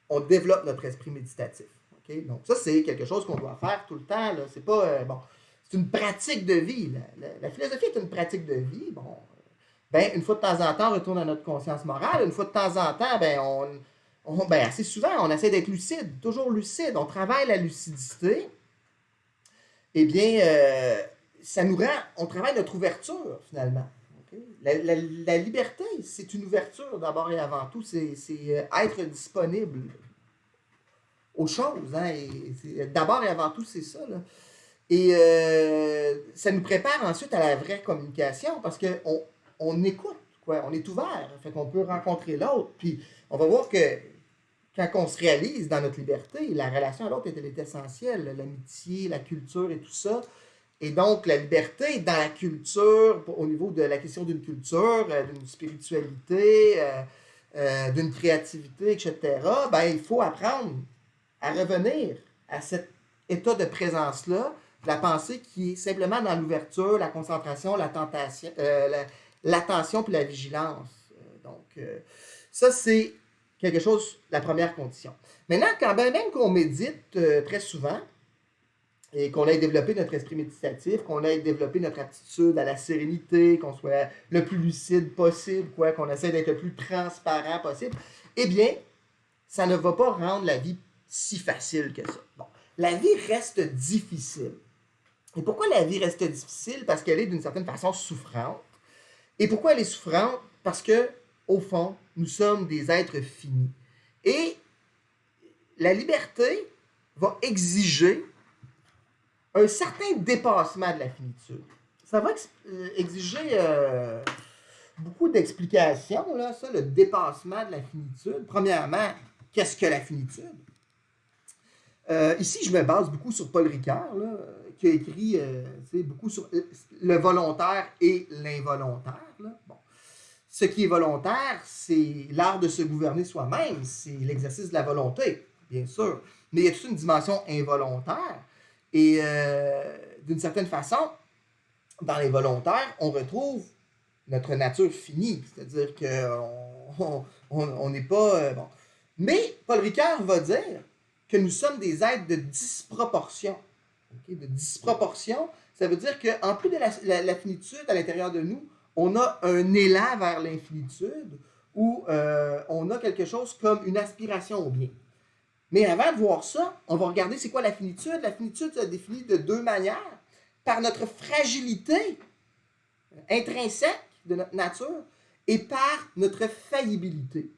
on développe notre esprit méditatif, okay? Donc ça, c'est quelque chose qu'on doit faire tout le temps. Là. C'est pas, bon, c'est une pratique de vie. La philosophie est une pratique de vie. Bon, ben, une fois de temps en temps, on retourne à notre conscience morale. Une fois de temps en temps, ben, ben, assez souvent, on essaie d'être lucide, toujours lucide. On travaille la lucidité. Eh bien, ça nous rend, on travaille notre ouverture, finalement. Okay? La liberté, c'est une ouverture d'abord et avant tout. C'est être disponible aux choses. Hein? D'abord et avant tout, c'est ça. Là. Et ça nous prépare ensuite à la vraie communication parce qu'on écoute, quoi. On est ouvert. Fait qu'on peut rencontrer l'autre. Puis on va voir que quand on se réalise dans notre liberté, la relation à l'autre est essentielle. L'amitié, la culture et tout ça. Et donc, la liberté dans la culture, au niveau de la question d'une culture, d'une spiritualité, d'une créativité, etc., ben, il faut apprendre à revenir à cet état de présence-là, de la pensée qui est simplement dans l'ouverture, la concentration, l'attention puis la vigilance. Donc, ça, c'est quelque chose, la première condition. Maintenant, quand même qu'on médite très souvent, et qu'on ait développé notre esprit méditatif, qu'on ait développé notre aptitude à la sérénité, qu'on soit le plus lucide possible, quoi, qu'on essaie d'être le plus transparent possible, eh bien, ça ne va pas rendre la vie si facile que ça. Bon, la vie reste difficile. Et pourquoi la vie reste difficile? Parce qu'elle est d'une certaine façon souffrante. Et pourquoi elle est souffrante? Parce que, au fond, nous sommes des êtres finis. Et la liberté va exiger un certain dépassement de la finitude. Ça va exiger beaucoup d'explications, là, ça, le dépassement de la finitude. Premièrement, qu'est-ce que la finitude? Ici, je me base beaucoup sur Paul Ricoeur, là, qui a écrit beaucoup sur le volontaire et l'involontaire. Là. Bon. Ce qui est volontaire, c'est l'art de se gouverner soi-même, c'est l'exercice de la volonté, bien sûr. Mais il y a toute une dimension involontaire. Et d'une certaine façon, dans les volontaires, on retrouve notre nature finie. C'est-à-dire qu'on n'est pas... bon. Mais Paul Ricoeur va dire que nous sommes des êtres de disproportion. Okay? De disproportion, ça veut dire qu'en plus de la finitude à l'intérieur de nous, on a un élan vers l'infinitude où on a quelque chose comme une aspiration au bien. Mais avant de voir ça, on va regarder c'est quoi la finitude. La finitude se définit de deux manières. Par notre fragilité intrinsèque de notre nature et par notre faillibilité.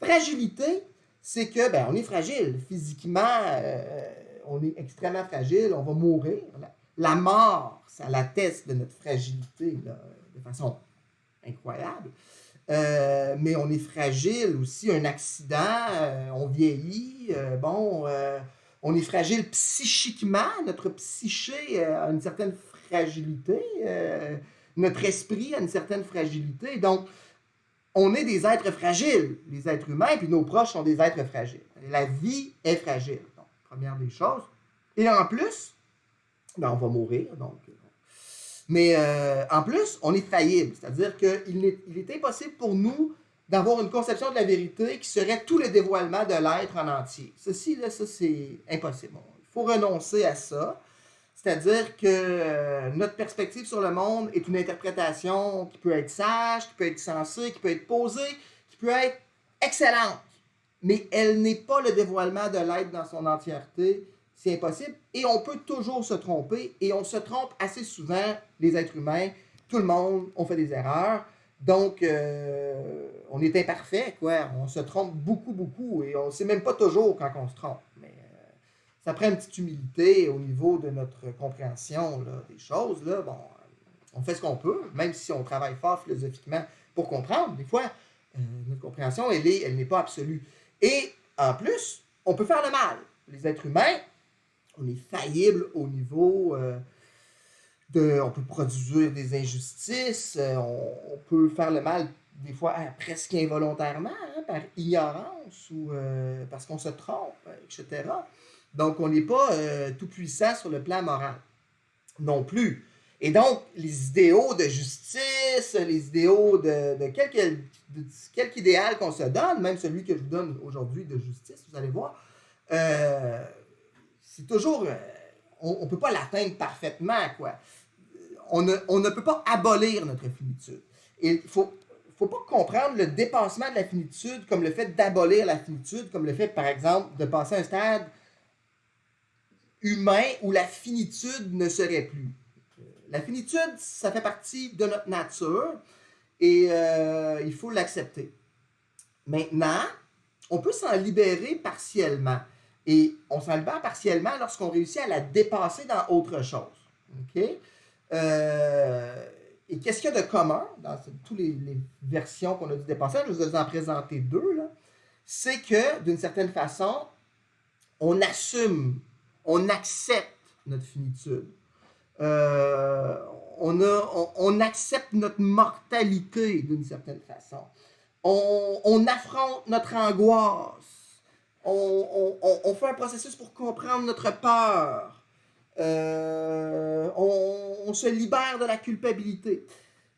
Fragilité, c'est que on est fragile. Physiquement, on est extrêmement fragile, on va mourir. La mort, ça l'atteste de notre fragilité là, de façon incroyable. Mais on est fragile aussi, un accident, on vieillit, on est fragile psychiquement, notre psyché a une certaine fragilité, notre esprit a une certaine fragilité, donc on est des êtres fragiles, les êtres humains, puis nos proches sont des êtres fragiles. La vie est fragile, donc première des choses. Et en plus, on va mourir, donc... Mais en plus, on est faillible, c'est-à-dire qu'il est impossible pour nous d'avoir une conception de la vérité qui serait tout le dévoilement de l'être en entier. Ceci, là, ça, c'est impossible. Il faut renoncer à ça. C'est-à-dire que notre perspective sur le monde est une interprétation qui peut être sage, qui peut être sensée, qui peut être posée, qui peut être excellente. Mais elle n'est pas le dévoilement de l'être dans son entièreté. C'est impossible. Et on peut toujours se tromper. Et on se trompe assez souvent, les êtres humains. Tout le monde, on fait des erreurs. Donc, on est imparfait, quoi. On se trompe beaucoup, beaucoup. Et on ne sait même pas toujours quand on se trompe. Mais ça prend une petite humilité au niveau de notre compréhension là, des choses. Là. Bon, on fait ce qu'on peut, même si on travaille fort philosophiquement pour comprendre. Des fois, notre compréhension, elle n'est pas absolue. Et en plus, on peut faire le mal. Les êtres humains, on est faillible au niveau on peut produire des injustices, on peut faire le mal des fois presque involontairement, hein, par ignorance ou parce qu'on se trompe, etc. Donc, on n'est pas tout puissant sur le plan moral non plus. Et donc, les idéaux de justice, les idéaux de quelque idéal qu'on se donne, même celui que je vous donne aujourd'hui de justice, vous allez voir, c'est toujours... on ne peut pas l'atteindre parfaitement, quoi. On ne peut pas abolir notre finitude. Et il faut pas comprendre le dépassement de la finitude comme le fait d'abolir la finitude, comme le fait, par exemple, de passer à un stade humain où la finitude ne serait plus. La finitude, ça fait partie de notre nature et il faut l'accepter. Maintenant, on peut s'en libérer partiellement. Et on s'en libère partiellement lorsqu'on réussit à la dépasser dans autre chose. OK? Et qu'est-ce qu'il y a de commun dans toutes les versions qu'on a dû dépasser? Je vais vous en présenter deux. Là. C'est que, d'une certaine façon, on assume, on accepte notre finitude. On accepte notre mortalité d'une certaine façon. On affronte notre angoisse. On fait un processus pour comprendre notre peur. On se libère de la culpabilité.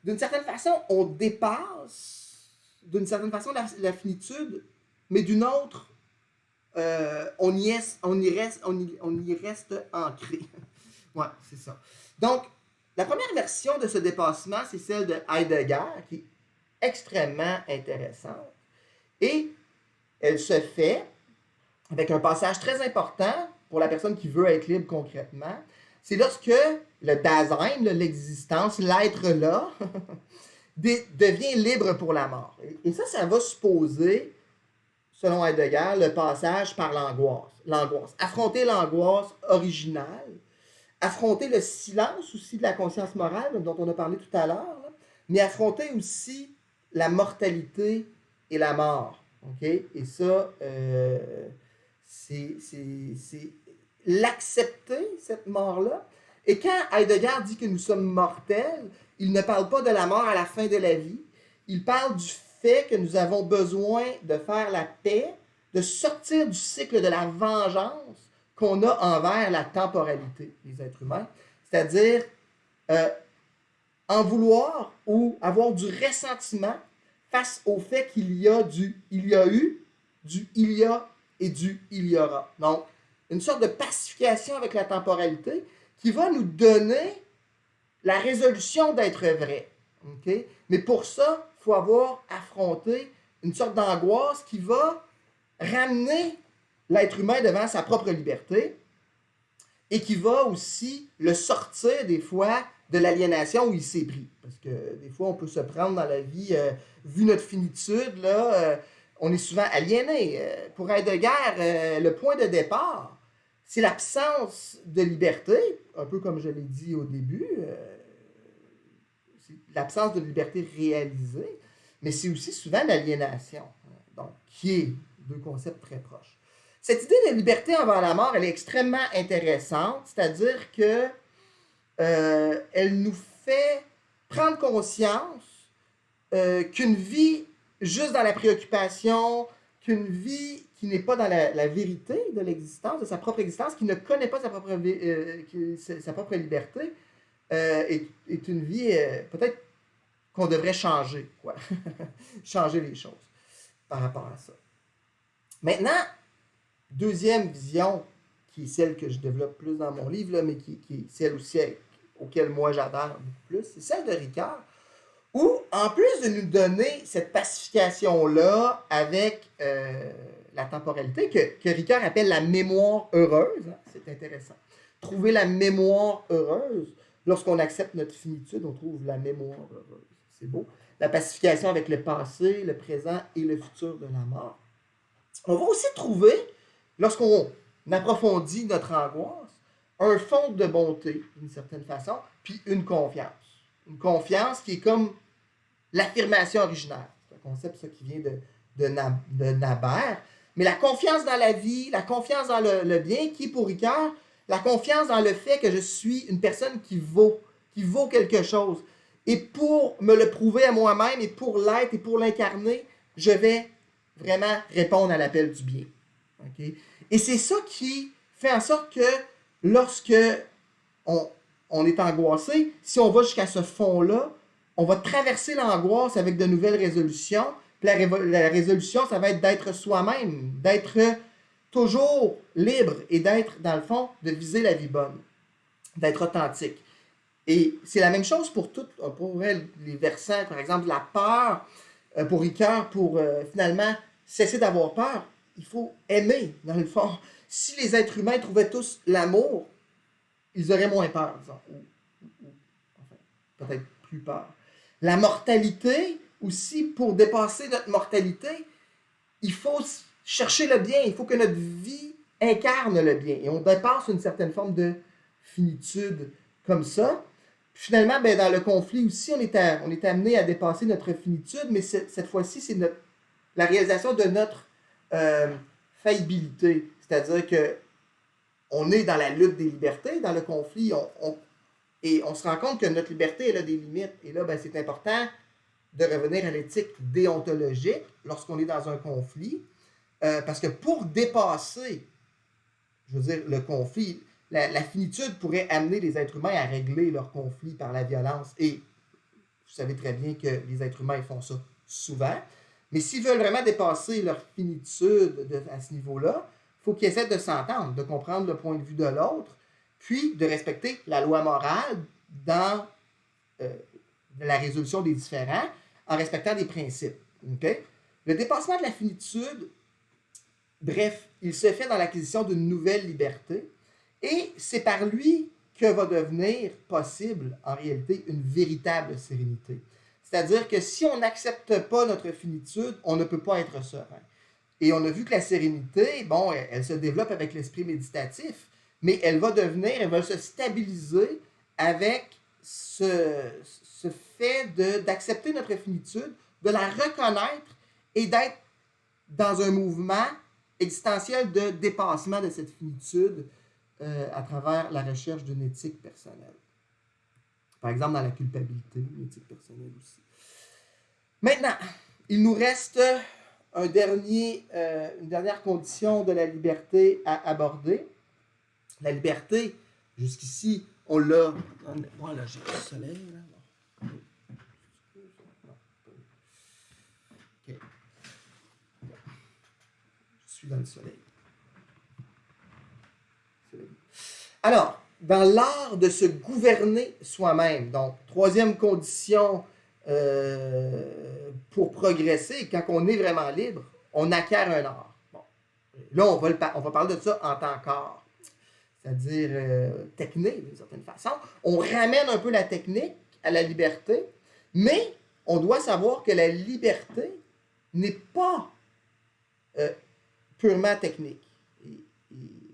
D'une certaine façon, on dépasse, d'une certaine façon, la finitude, mais d'une autre, on y reste ancré. Ouais, c'est ça. Donc, la première version de ce dépassement, c'est celle de Heidegger, qui est extrêmement intéressante. Et elle se fait avec un passage très important pour la personne qui veut être libre concrètement. C'est lorsque le Dasein, l'existence, l'être là, devient libre pour la mort. Et ça va supposer, selon Heidegger, le passage par l'angoisse. Affronter l'angoisse originale, affronter le silence aussi de la conscience morale, dont on a parlé tout à l'heure, là, mais affronter aussi la mortalité et la mort. Okay? Et ça, C'est l'accepter, cette mort-là. Et quand Heidegger dit que nous sommes mortels, il ne parle pas de la mort à la fin de la vie. Il parle du fait que nous avons besoin de faire la paix, de sortir du cycle de la vengeance qu'on a envers la temporalité des êtres humains. C'est-à-dire en vouloir ou avoir du ressentiment face au fait qu'il y a du il y a eu, du il y a et du il y aura. Donc, une sorte de pacification avec la temporalité qui va nous donner la résolution d'être vrai. Okay? Mais pour ça, il faut avoir affronté une sorte d'angoisse qui va ramener l'être humain devant sa propre liberté et qui va aussi le sortir des fois de l'aliénation où il s'est pris. Parce que des fois, on peut se prendre dans la vie, vu notre finitude, là, on est souvent aliéné. Pour Heidegger, le point de départ, c'est l'absence de liberté, un peu comme je l'ai dit au début, c'est l'absence de liberté réalisée, mais c'est aussi souvent l'aliénation, donc, qui est deux concepts très proches. Cette idée de liberté envers la mort, elle est extrêmement intéressante, c'est-à-dire que elle nous fait prendre conscience qu'une vie juste dans la préoccupation, qu'une vie qui n'est pas dans la vérité de l'existence, de sa propre existence, qui ne connaît pas sa propre liberté, est une vie peut-être qu'on devrait changer, quoi. Changer les choses par rapport à ça. Maintenant, deuxième vision, qui est celle que je développe plus dans mon livre, là, mais qui est celle aussi auquel moi j'adhère beaucoup plus, c'est celle de Ricard, où, en plus de nous donner cette pacification-là avec la temporalité, que Ricard appelle la mémoire heureuse, hein, c'est intéressant. Trouver la mémoire heureuse, lorsqu'on accepte notre finitude, on trouve la mémoire heureuse. C'est beau. La pacification avec le passé, le présent et le futur de la mort. On va aussi trouver, lorsqu'on approfondit notre angoisse, un fond de bonté, d'une certaine façon, puis une confiance. Une confiance qui est comme l'affirmation originale. C'est un concept ça, qui vient de Nabert. Mais la confiance dans la vie, la confiance dans le bien, qui est pour Ricard, la confiance dans le fait que je suis une personne qui vaut quelque chose. Et pour me le prouver à moi-même, et pour l'être, et pour l'incarner, je vais vraiment répondre à l'appel du bien. Okay? Et c'est ça qui fait en sorte que lorsque on est angoissé, si on va jusqu'à ce fond-là, on va traverser l'angoisse avec de nouvelles résolutions. Puis la résolution, ça va être d'être soi-même, d'être toujours libre et d'être, dans le fond, de viser la vie bonne, d'être authentique. Et c'est la même chose pour les versants, par exemple, la peur, pour Ricard, pour finalement cesser d'avoir peur, il faut aimer, dans le fond. Si les êtres humains trouvaient tous l'amour, ils auraient moins peur, disons, ou enfin, peut-être plus peur. La mortalité, aussi, pour dépasser notre mortalité, il faut chercher le bien, il faut que notre vie incarne le bien. Et on dépasse une certaine forme de finitude comme ça. Puis finalement, ben, dans le conflit aussi, on est amené à dépasser notre finitude, mais cette fois-ci, c'est la réalisation de notre faillibilité. C'est-à-dire que on est dans la lutte des libertés, dans le conflit, et on se rend compte que notre liberté, elle a des limites. Et là, ben, c'est important de revenir à l'éthique déontologique lorsqu'on est dans un conflit, parce que pour dépasser, je veux dire, le conflit, la finitude pourrait amener les êtres humains à régler leur conflit par la violence. Et vous savez très bien que les êtres humains font ça souvent. Mais s'ils veulent vraiment dépasser leur finitude à ce niveau-là, il faut qu'ils essaient de s'entendre, de comprendre le point de vue de l'autre, puis de respecter la loi morale dans la résolution des différends, en respectant des principes. Okay? Le dépassement de la finitude, bref, il se fait dans l'acquisition d'une nouvelle liberté, et c'est par lui que va devenir possible, en réalité, une véritable sérénité. C'est-à-dire que si on n'accepte pas notre finitude, on ne peut pas être serein. Et on a vu que la sérénité, bon, elle se développe avec l'esprit méditatif, mais elle va se stabiliser avec ce fait d'accepter notre finitude, de la reconnaître et d'être dans un mouvement existentielle de dépassement de cette finitude à travers la recherche d'une éthique personnelle. Par exemple, dans la culpabilité, une éthique personnelle aussi. Maintenant, il nous reste une dernière condition de la liberté à aborder. La liberté, jusqu'ici, on l'a... Moi, là, j'ai le soleil, là. OK. Je suis dans le soleil. Alors, dans l'art de se gouverner soi-même, donc, troisième condition pour progresser, quand on est vraiment libre, on acquiert un art. Bon. Là, on va parler de ça en tant qu'art, c'est-à-dire technique, d'une certaine façon. On ramène un peu la technique à la liberté, mais on doit savoir que la liberté n'est pas purement technique.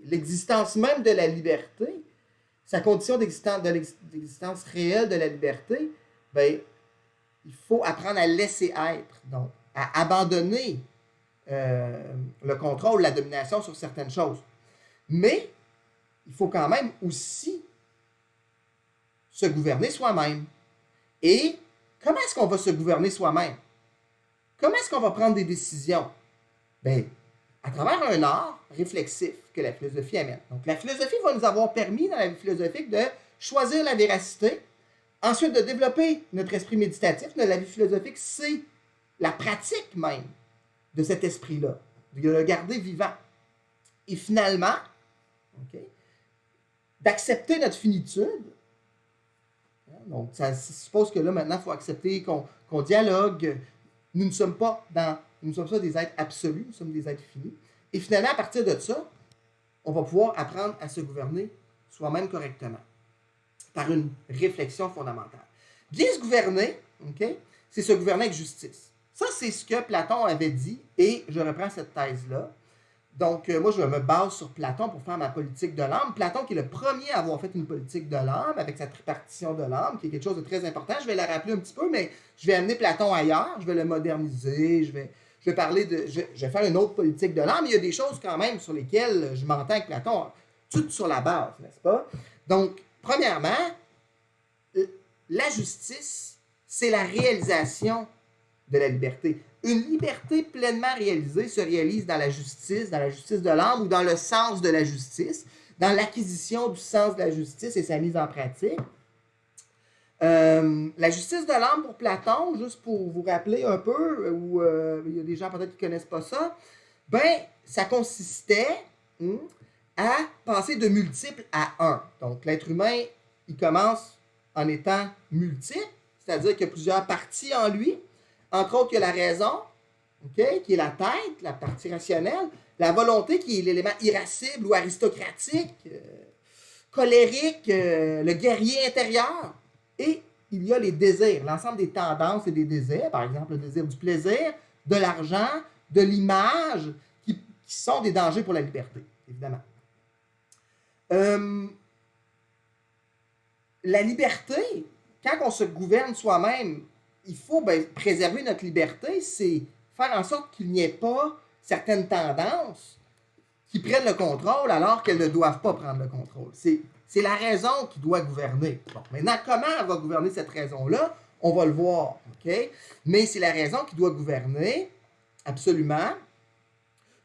L'existence même de la liberté, sa condition d'existence réelle de la liberté, ben, il faut apprendre à laisser être, donc à abandonner le contrôle, la domination sur certaines choses. Mais il faut quand même aussi se gouverner soi-même. Et comment est-ce qu'on va se gouverner soi-même? Comment est-ce qu'on va prendre des décisions? Bien, à travers un art réflexif que la philosophie amène. Donc, la philosophie va nous avoir permis, dans la vie philosophique, de choisir la véracité, ensuite de développer notre esprit méditatif. La vie philosophique, c'est la pratique même de cet esprit-là, de le garder vivant. Et finalement, d'accepter notre finitude. Donc, ça suppose que là, maintenant, il faut accepter qu'on dialogue. Nous ne sommes pas des êtres absolus, nous sommes des êtres finis. Et finalement, à partir de ça, on va pouvoir apprendre à se gouverner soi-même correctement par une réflexion fondamentale. Bien se gouverner, c'est se gouverner avec justice. Ça, c'est ce que Platon avait dit, et je reprends cette thèse-là. Donc, moi, je me base sur Platon pour faire ma politique de l'âme. Platon, qui est le premier à avoir fait une politique de l'âme, avec sa tripartition de l'âme, qui est quelque chose de très important. Je vais la rappeler un petit peu, mais je vais amener Platon ailleurs, je vais le moderniser, je vais faire une autre politique de l'âme. Il y a des choses quand même sur lesquelles je m'entends avec Platon, tout sur la base, n'est-ce pas? Donc, premièrement, la justice, c'est la réalisation de la liberté. Une liberté pleinement réalisée se réalise dans la justice de l'âme ou dans le sens de la justice, dans l'acquisition du sens de la justice et sa mise en pratique. La justice de l'âme pour Platon, juste pour vous rappeler un peu, ou il y a des gens peut-être qui ne connaissent pas ça, ben, ça consistait à passer de multiple à un. Donc, l'être humain, il commence en étant multiple, c'est-à-dire qu'il y a plusieurs parties en lui. Entre autres, il y a la raison, qui est la tête, la partie rationnelle, la volonté, qui est l'élément irascible ou aristocratique, colérique, le guerrier intérieur. Et il y a les désirs, l'ensemble des tendances et des désirs, par exemple le désir du plaisir, de l'argent, de l'image, qui sont des dangers pour la liberté, évidemment. La liberté, quand on se gouverne soi-même, il faut préserver notre liberté, c'est faire en sorte qu'il n'y ait pas certaines tendances qui prennent le contrôle alors qu'elles ne doivent pas prendre le contrôle. C'est la raison qui doit gouverner. Bon, maintenant, comment elle va gouverner cette raison-là? On va le voir, Mais c'est la raison qui doit gouverner, absolument,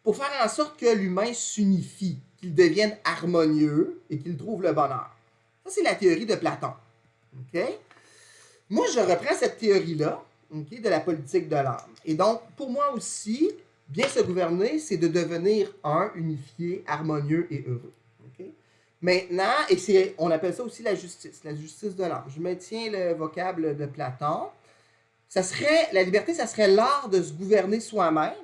pour faire en sorte que l'humain s'unifie, qu'il devienne harmonieux et qu'il trouve le bonheur. Ça, c'est la théorie de Platon. Moi, je reprends cette théorie-là, de la politique de l'âme. Et donc, pour moi aussi, bien se gouverner, c'est de devenir unifié, harmonieux et heureux. Maintenant, on appelle ça aussi la justice de l'âme. Je maintiens le vocable de Platon. La liberté, ça serait l'art de se gouverner soi-même,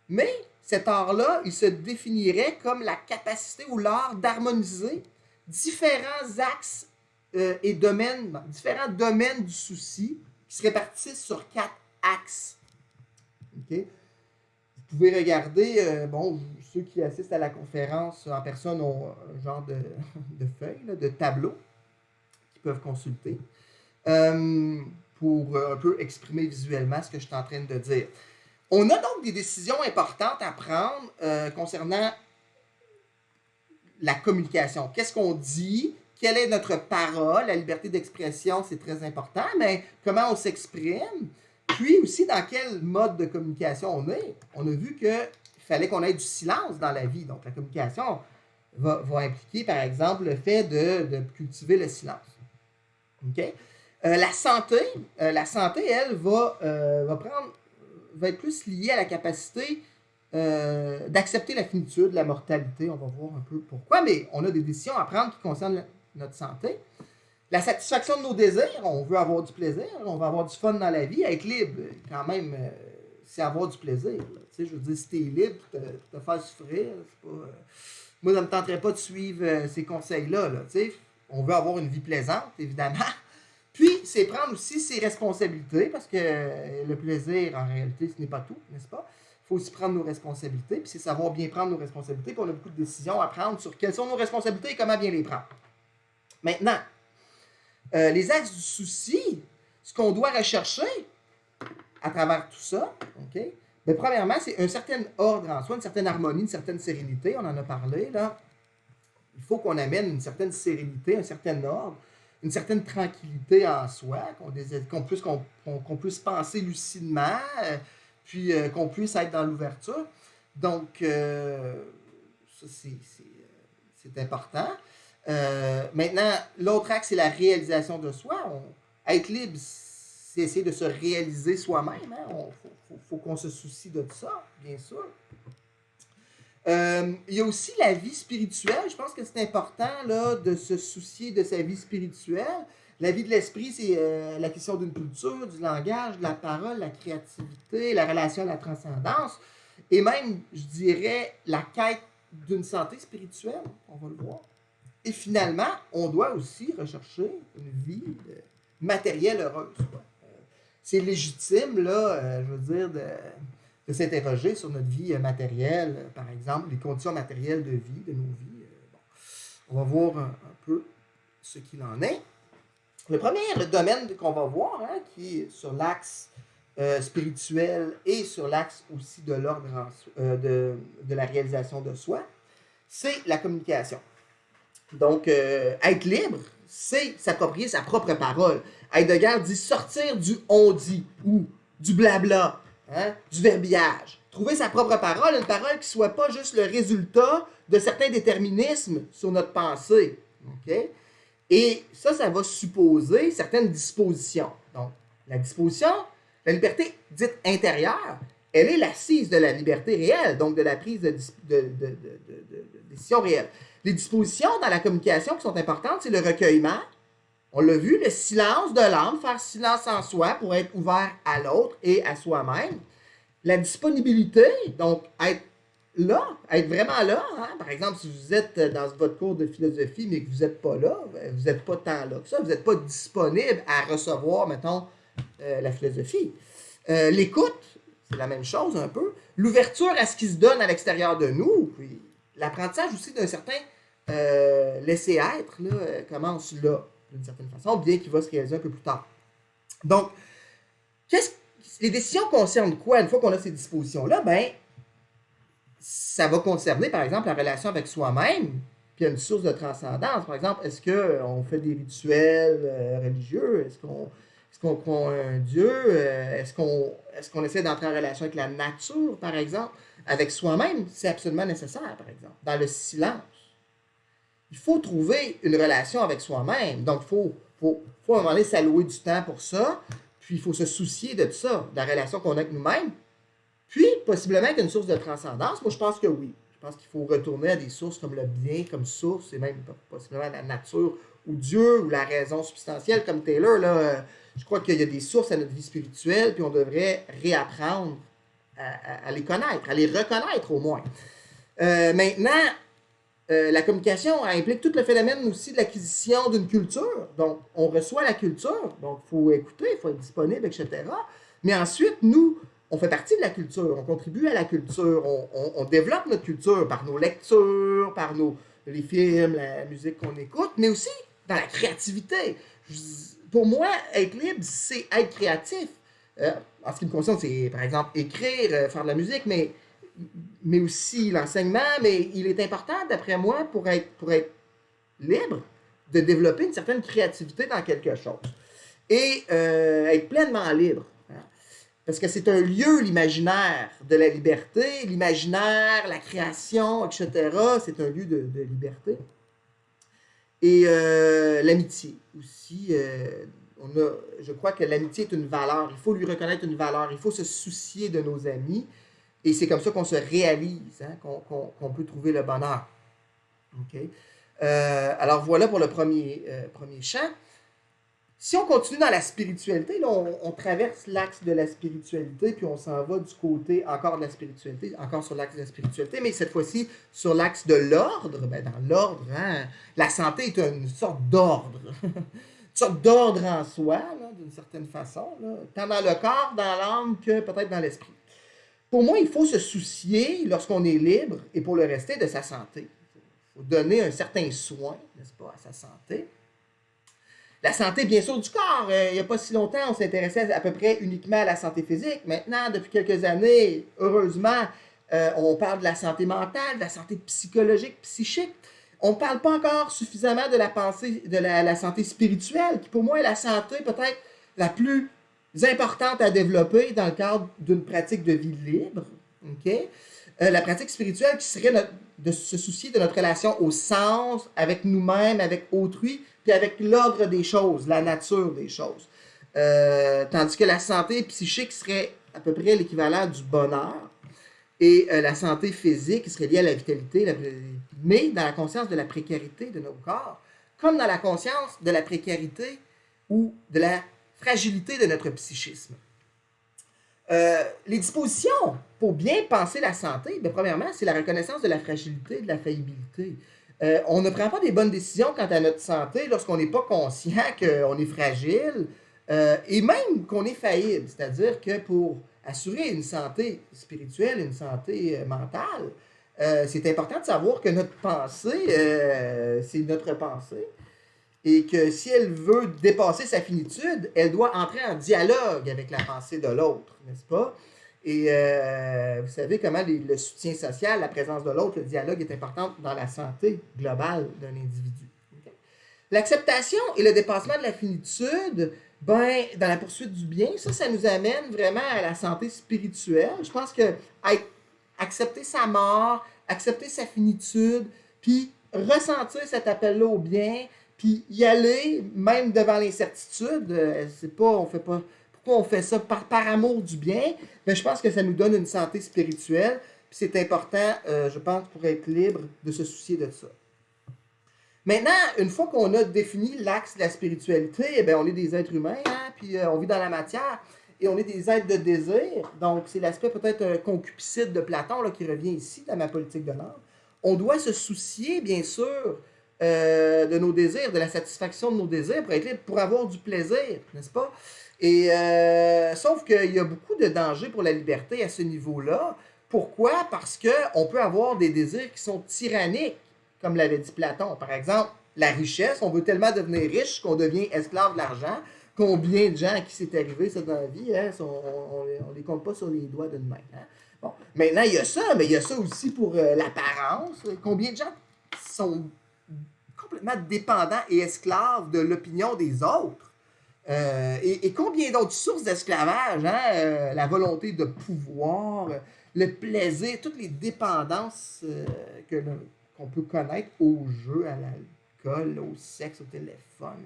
mais cet art-là, il se définirait comme la capacité ou l'art d'harmoniser différents axes et domaines, différents domaines du souci qui se répartissent sur 4 axes. Vous pouvez regarder, ceux qui assistent à la conférence en personne ont un genre de feuille, de tableau qu'ils peuvent consulter pour un peu exprimer visuellement ce que je suis en train de dire. On a donc des décisions importantes à prendre concernant la communication. Qu'est-ce qu'on dit? Quelle est notre parole? La liberté d'expression, c'est très important, mais comment on s'exprime? Puis aussi, dans quel mode de communication on est? On a vu qu'il fallait qu'on ait du silence dans la vie. Donc, la communication va impliquer, par exemple, le fait de cultiver le silence. OK? La santé, elle, va être plus liée à la capacité d'accepter la finitude, la mortalité. On va voir un peu pourquoi, mais on a des décisions à prendre qui concernent notre santé. La satisfaction de nos désirs, on veut avoir du plaisir, on veut avoir du fun dans la vie. Être libre, quand même, c'est avoir du plaisir. Tu sais, je veux dire, si t'es libre, te faire souffrir, c'est pas... moi, ça ne me tenterait pas de suivre ces conseils-là. Là, tu sais. On veut avoir une vie plaisante, évidemment. Puis, c'est prendre aussi ses responsabilités, parce que le plaisir, en réalité, ce n'est pas tout, n'est-ce pas? Il faut aussi prendre nos responsabilités, puis c'est savoir bien prendre nos responsabilités, puis on a beaucoup de décisions à prendre sur quelles sont nos responsabilités et comment bien les prendre. Maintenant, les axes du souci, ce qu'on doit rechercher à travers tout ça, OK? Mais premièrement, c'est un certain ordre en soi, une certaine harmonie, une certaine sérénité, on en a parlé, là. Il faut qu'on amène une certaine sérénité, un certain ordre, une certaine tranquillité en soi, qu'on puisse penser lucidement, puis qu'on puisse être dans l'ouverture. Donc, ça, c'est important. Maintenant, l'autre axe, c'est la réalisation de soi. Être libre, c'est essayer de se réaliser soi-même. Hein? Faut qu'on se soucie de ça, bien sûr. Il y a aussi la vie spirituelle. Je pense que c'est important là, de se soucier de sa vie spirituelle. La vie de l'esprit, c'est la question d'une culture, du langage, de la parole, la créativité, la relation à la transcendance, et même, je dirais, la quête d'une santé spirituelle. On va le voir. Et finalement, on doit aussi rechercher une vie matérielle heureuse. C'est légitime, là, je veux dire, de s'interroger sur notre vie matérielle, par exemple, les conditions matérielles de vie, de nos vies. Bon. On va voir un peu ce qu'il en est. Le domaine qu'on va voir, hein, qui est sur l'axe spirituel et sur l'axe aussi de l'ordre de la réalisation de soi, c'est la communication. Donc, être libre, c'est s'approprier sa propre parole. Heidegger dit sortir du on-dit ou du blabla, hein, du verbiage. Trouver sa propre parole, une parole qui ne soit pas juste le résultat de certains déterminismes sur notre pensée. Okay? Et ça va supposer certaines dispositions. Donc, la disposition, la liberté dite intérieure, elle est l'assise de la liberté réelle, donc de la prise de décision réelle. Les dispositions dans la communication qui sont importantes, c'est le recueillement. On l'a vu, le silence de l'âme, faire silence en soi pour être ouvert à l'autre et à soi-même. La disponibilité, donc être là, être vraiment là. Hein? Par exemple, si vous êtes dans votre cours de philosophie, mais que vous n'êtes pas là, vous n'êtes pas tant là que ça, vous n'êtes pas disponible à recevoir, mettons, la philosophie. L'écoute, c'est la même chose un peu. L'ouverture à ce qui se donne à l'extérieur de nous, puis l'apprentissage aussi d'un certain laisser-être là, commence là, d'une certaine façon, bien qu'il va se réaliser un peu plus tard. Donc, les décisions concernent quoi une fois qu'on a ces dispositions-là? Ben, ça va concerner, par exemple, la relation avec soi-même, puis il y a une source de transcendance. Par exemple, est-ce qu'on fait des rituels religieux? Est-ce qu'on croit en un Dieu? Est-ce qu'on essaie d'entrer en relation avec la nature, par exemple? Avec soi-même, c'est absolument nécessaire, par exemple. Dans le silence. Il faut trouver une relation avec soi-même. Donc, il faut à un moment donné s'allouer du temps pour ça, puis il faut se soucier de ça, de la relation qu'on a avec nous-mêmes. Puis, possiblement qu'il y a une source de transcendance. Moi, je pense que oui. Je pense qu'il faut retourner à des sources comme le bien, comme source, et même possiblement la nature, ou Dieu, ou la raison substantielle, comme Taylor. Là, je crois qu'il y a des sources à notre vie spirituelle, puis on devrait réapprendre à les connaître, à les reconnaître au moins. Maintenant, la communication implique tout le phénomène aussi de l'acquisition d'une culture. Donc, on reçoit la culture, donc il faut écouter, il faut être disponible, etc. Mais ensuite, nous, on fait partie de la culture, on contribue à la culture, on développe notre culture par nos lectures, par les films, la musique qu'on écoute, mais aussi dans la créativité. Pour moi, être libre, c'est être créatif. En ce qui me concerne, c'est par exemple écrire, faire de la musique, mais aussi l'enseignement. Mais il est important, d'après moi, pour être libre, de développer une certaine créativité dans quelque chose. Et être pleinement libre. Hein. Parce que c'est un lieu, l'imaginaire, de la liberté, l'imaginaire, la création, etc. C'est un lieu de liberté. Et l'amitié aussi. Je crois que l'amitié est une valeur. Il faut lui reconnaître une valeur. Il faut se soucier de nos amis. Et c'est comme ça qu'on se réalise, hein, qu'on peut trouver le bonheur. Okay? Alors voilà pour le premier champ. Si on continue dans la spiritualité, là, on traverse l'axe de la spiritualité, puis on s'en va du côté encore de la spiritualité, encore sur l'axe de la spiritualité, mais cette fois-ci sur l'axe de l'ordre. Ben, dans l'ordre, hein, la santé est une sorte d'ordre. Une sorte d'ordre en soi, là, d'une certaine façon, là, tant dans le corps, dans l'âme que peut-être dans l'esprit. Pour moi, il faut se soucier, lorsqu'on est libre, et pour le rester, de sa santé. Il faut donner un certain soin, n'est-ce pas, à sa santé. La santé, bien sûr, du corps. Il n'y a pas si longtemps, on s'intéressait à peu près uniquement à la santé physique. Maintenant, depuis quelques années, heureusement, on parle de la santé mentale, de la santé psychologique, psychique. On ne parle pas encore suffisamment de la pensée, de la santé spirituelle, qui pour moi est la santé peut-être la plus importante à développer dans le cadre d'une pratique de vie libre. Okay? La pratique spirituelle qui serait de se soucier de notre relation au sens, avec nous-mêmes, avec autrui, puis avec l'ordre des choses, la nature des choses. Tandis que la santé psychique serait à peu près l'équivalent du bonheur, et la santé physique serait liée à la vitalité, mais dans la conscience de la précarité de nos corps, comme dans la conscience de la précarité ou de la fragilité de notre psychisme. Les dispositions pour bien penser la santé, bien, premièrement, c'est la reconnaissance de la fragilité, de la faillibilité. On ne prend pas des bonnes décisions quant à notre santé lorsqu'on n'est pas conscient qu'on est fragile et même qu'on est faillible. C'est-à-dire que pour assurer une santé spirituelle, une santé mentale, c'est important de savoir que notre pensée, c'est notre pensée. Et que si elle veut dépasser sa finitude, elle doit entrer en dialogue avec la pensée de l'autre, n'est-ce pas? Et vous savez comment le soutien social, la présence de l'autre, le dialogue est important dans la santé globale d'un individu. Okay? L'acceptation et le dépassement de la finitude, ben, dans la poursuite du bien, ça nous amène vraiment à la santé spirituelle. Je pense que accepter sa mort, accepter sa finitude, puis ressentir cet appel-là au bien, puis y aller, même devant l'incertitude, c'est pas, on fait pas, pourquoi on fait ça par amour du bien, mais je pense que ça nous donne une santé spirituelle, puis c'est important, je pense, pour être libre, de se soucier de ça. Maintenant, une fois qu'on a défini l'axe de la spiritualité, eh bien, on est des êtres humains, hein, puis on vit dans la matière, et on est des êtres de désir, donc c'est l'aspect peut-être concupiscide de Platon là, qui revient ici dans ma politique de l'âme. On doit se soucier, bien sûr, de nos désirs, de la satisfaction de nos désirs pour être libre, pour avoir du plaisir, n'est-ce pas? Et sauf qu'il y a beaucoup de dangers pour la liberté à ce niveau-là. Pourquoi? Parce qu'on peut avoir des désirs qui sont tyranniques, comme l'avait dit Platon. Par exemple, la richesse, on veut tellement devenir riche qu'on devient esclave de l'argent. Combien de gens à qui c'est arrivé ça dans la vie, hein, on les compte pas sur les doigts d'une main. Hein? Bon, maintenant, il y a ça, mais il y a ça aussi pour l'apparence. Combien de gens sont complètement dépendants et esclaves de l'opinion des autres? Et combien d'autres sources d'esclavage, hein? La volonté de pouvoir, le plaisir, toutes les dépendances qu'on peut connaître au jeu, à l'alcool, au sexe, au téléphone.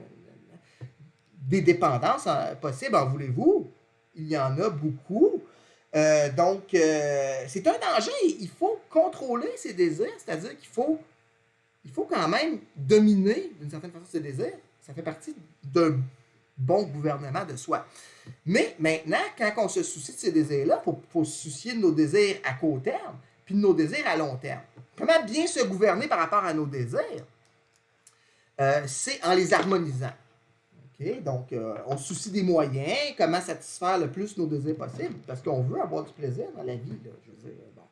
Des dépendances possibles, en voulez-vous? Il y en a beaucoup. Donc, c'est un danger. Il faut contrôler ses désirs, c'est-à-dire qu'il faut quand même dominer, d'une certaine façon, ses désirs. Ça fait partie d'un bon gouvernement de soi. Mais maintenant, quand on se soucie de ces désirs-là, il faut se soucier de nos désirs à court terme, puis de nos désirs à long terme. Comment bien se gouverner par rapport à nos désirs? C'est en les harmonisant. Okay? Donc, on se soucie des moyens, comment satisfaire le plus nos désirs possibles, parce qu'on veut avoir du plaisir dans la vie. Là, je veux dire, bon.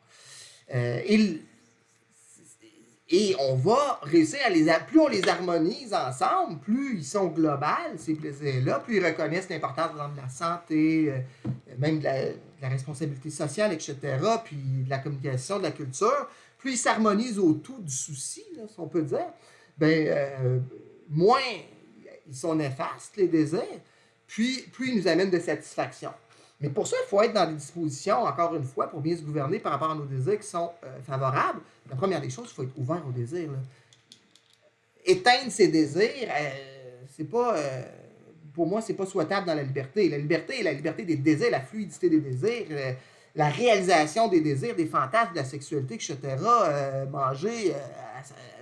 Et on va réussir plus on les harmonise ensemble, plus ils sont globales, ces plaisirs-là, plus ils reconnaissent l'importance, par exemple, de la santé, même de la responsabilité sociale, etc., puis de la communication, de la culture, plus ils s'harmonisent autour du souci, là, si on peut dire, moins ils sont néfastes, les désirs, puis plus ils nous amènent de satisfaction. Mais pour ça, il faut être dans des dispositions, encore une fois, pour bien se gouverner par rapport à nos désirs qui sont favorables. La première des choses, il faut être ouvert aux désirs. Là. Éteindre ses désirs, c'est pas, pour moi, c'est pas souhaitable dans la liberté. La liberté est la liberté des désirs, la fluidité des désirs, la réalisation des désirs, des fantasmes, de la sexualité, etc. Manger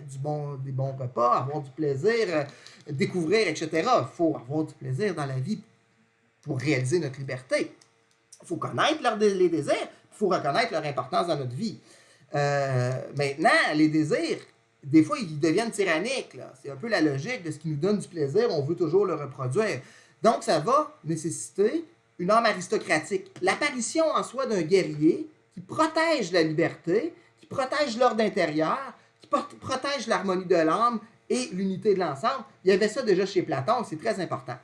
des bons repas, avoir du plaisir, découvrir, etc. Il faut avoir du plaisir dans la vie pour réaliser notre liberté. Il faut connaître les désirs, il faut reconnaître leur importance dans notre vie. Maintenant, les désirs, des fois, ils deviennent tyranniques. Là. C'est un peu la logique de ce qui nous donne du plaisir, on veut toujours le reproduire. Donc, ça va nécessiter une âme aristocratique. L'apparition en soi d'un guerrier qui protège la liberté, qui protège l'ordre intérieur, qui protège l'harmonie de l'âme et l'unité de l'ensemble. Il y avait ça déjà chez Platon, c'est très important.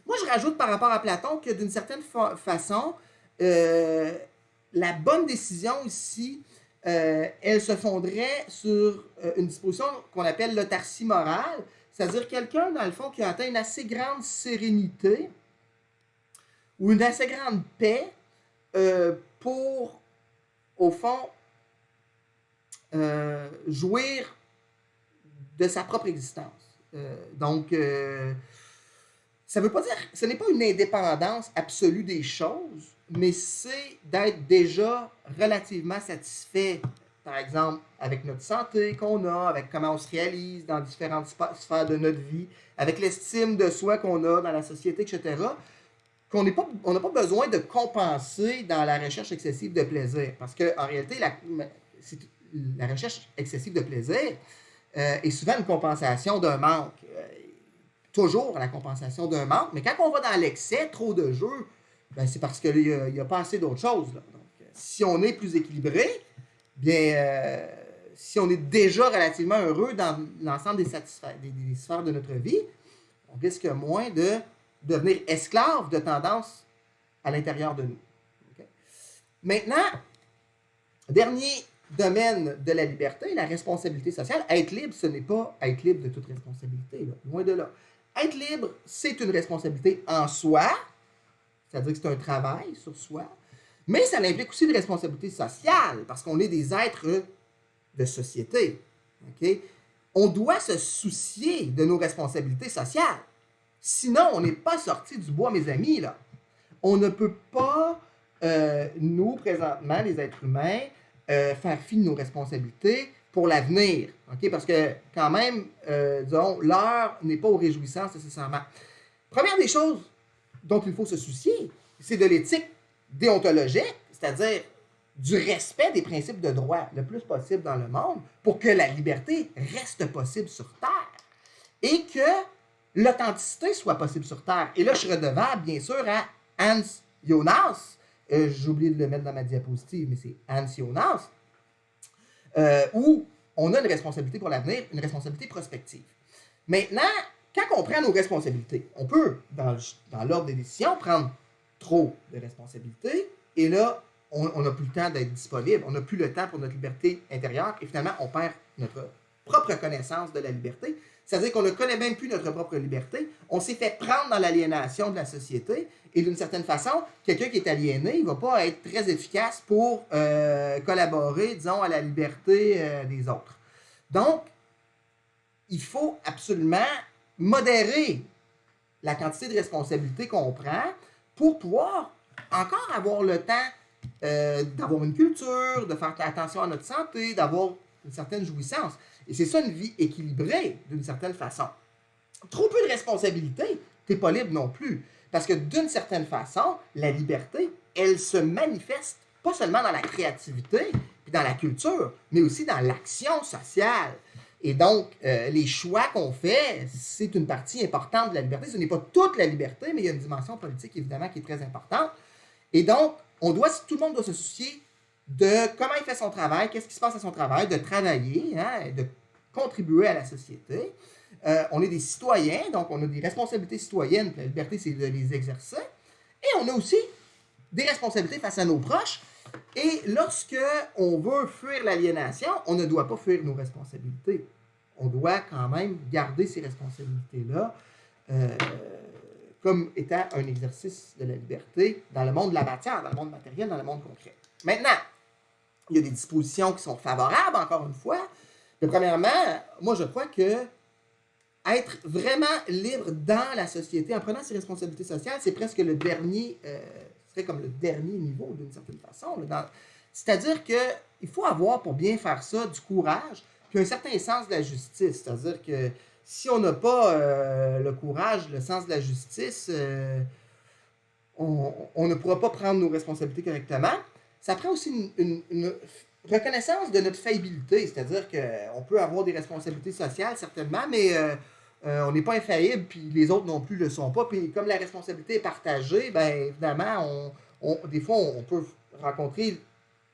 Moi, je rajoute par rapport à Platon que d'une certaine façon, la bonne décision ici, elle se fonderait sur une disposition qu'on appelle l'autarcie morale, c'est-à-dire quelqu'un, dans le fond, qui a atteint une assez grande sérénité ou une assez grande paix pour, au fond, jouir de sa propre existence. Donc, ça veut pas dire, ce n'est pas une indépendance absolue des choses, mais c'est d'être déjà relativement satisfait, par exemple, avec notre santé qu'on a, avec comment on se réalise dans différentes sphères de notre vie, avec l'estime de soi qu'on a dans la société, etc., on n'a pas besoin de compenser dans la recherche excessive de plaisir. Parce qu'en réalité, la recherche excessive de plaisir est souvent une compensation d'un manque. Toujours la compensation d'un manque, mais quand on va dans l'excès, trop de jeux, c'est parce qu'il n'y a pas assez d'autres choses. Là. Donc, si on est plus équilibré, si on est déjà relativement heureux dans l'ensemble des sphères de notre vie, on risque moins de devenir esclave de tendances à l'intérieur de nous. Okay? Maintenant, dernier domaine de la liberté, la responsabilité sociale. Être libre, ce n'est pas être libre de toute responsabilité, là, loin de là. Être libre, c'est une responsabilité en soi, c'est-à-dire que c'est un travail sur soi, mais ça implique aussi une responsabilité sociale, parce qu'on est des êtres de société. Okay? On doit se soucier de nos responsabilités sociales. Sinon, on n'est pas sorti du bois, mes amis. Là. On ne peut pas, nous, présentement, les êtres humains, faire fi de nos responsabilités pour l'avenir. Okay? Parce que, quand même, disons, l'heure n'est pas aux réjouissances nécessairement. Première des choses dont il faut se soucier, c'est de l'éthique déontologique, c'est-à-dire du respect des principes de droit le plus possible dans le monde pour que la liberté reste possible sur Terre et que l'authenticité soit possible sur Terre. Et là, je suis redevable, bien sûr, à Hans Jonas. J'ai oublié de le mettre dans ma diapositive, mais c'est Hans Jonas, où on a une responsabilité pour l'avenir, une responsabilité prospective. Maintenant, quand on prend nos responsabilités, on peut, dans l'ordre des décisions, prendre trop de responsabilités, et là, on n'a plus le temps d'être disponible, on n'a plus le temps pour notre liberté intérieure, et finalement, on perd notre propre connaissance de la liberté. C'est-à-dire qu'on ne connaît même plus notre propre liberté. On s'est fait prendre dans l'aliénation de la société, et d'une certaine façon, quelqu'un qui est aliéné, il ne va pas être très efficace pour collaborer, disons, à la liberté des autres. Donc, il faut absolument modérer la quantité de responsabilité qu'on prend pour pouvoir encore avoir le temps d'avoir une culture, de faire attention à notre santé, d'avoir une certaine jouissance. Et c'est ça une vie équilibrée, d'une certaine façon. Trop peu de responsabilité, t'es pas libre non plus. Parce que d'une certaine façon, la liberté, elle se manifeste pas seulement dans la créativité, puis dans la culture, mais aussi dans l'action sociale. Et donc, les choix qu'on fait, c'est une partie importante de la liberté. Ce n'est pas toute la liberté, mais il y a une dimension politique, évidemment, qui est très importante. Et donc, tout le monde doit se soucier de comment il fait son travail, qu'est-ce qui se passe à son travail, de travailler, hein, de contribuer à la société. On est des citoyens, donc on a des responsabilités citoyennes, puis la liberté, c'est de les exercer. Et on a aussi des responsabilités face à nos proches. Et lorsque on veut fuir l'aliénation, on ne doit pas fuir nos responsabilités. On doit quand même garder ces responsabilités-là comme étant un exercice de la liberté dans le monde de la matière, dans le monde matériel, dans le monde concret. Maintenant, il y a des dispositions qui sont favorables, encore une fois. Mais premièrement, moi, je crois que être vraiment libre dans la société, en prenant ses responsabilités sociales, c'est presque le dernier, serait comme le dernier niveau, d'une certaine façon. C'est-à-dire qu'il faut avoir, pour bien faire ça, du courage, puis un certain sens de la justice. C'est-à-dire que si on n'a pas le courage, le sens de la justice, on ne pourra pas prendre nos responsabilités correctement. Ça prend aussi une reconnaissance de notre faillibilité, c'est-à-dire qu'on peut avoir des responsabilités sociales, certainement, mais on n'est pas infaillible, puis les autres non plus le sont pas. Puis comme la responsabilité est partagée, bien évidemment, des fois, on peut rencontrer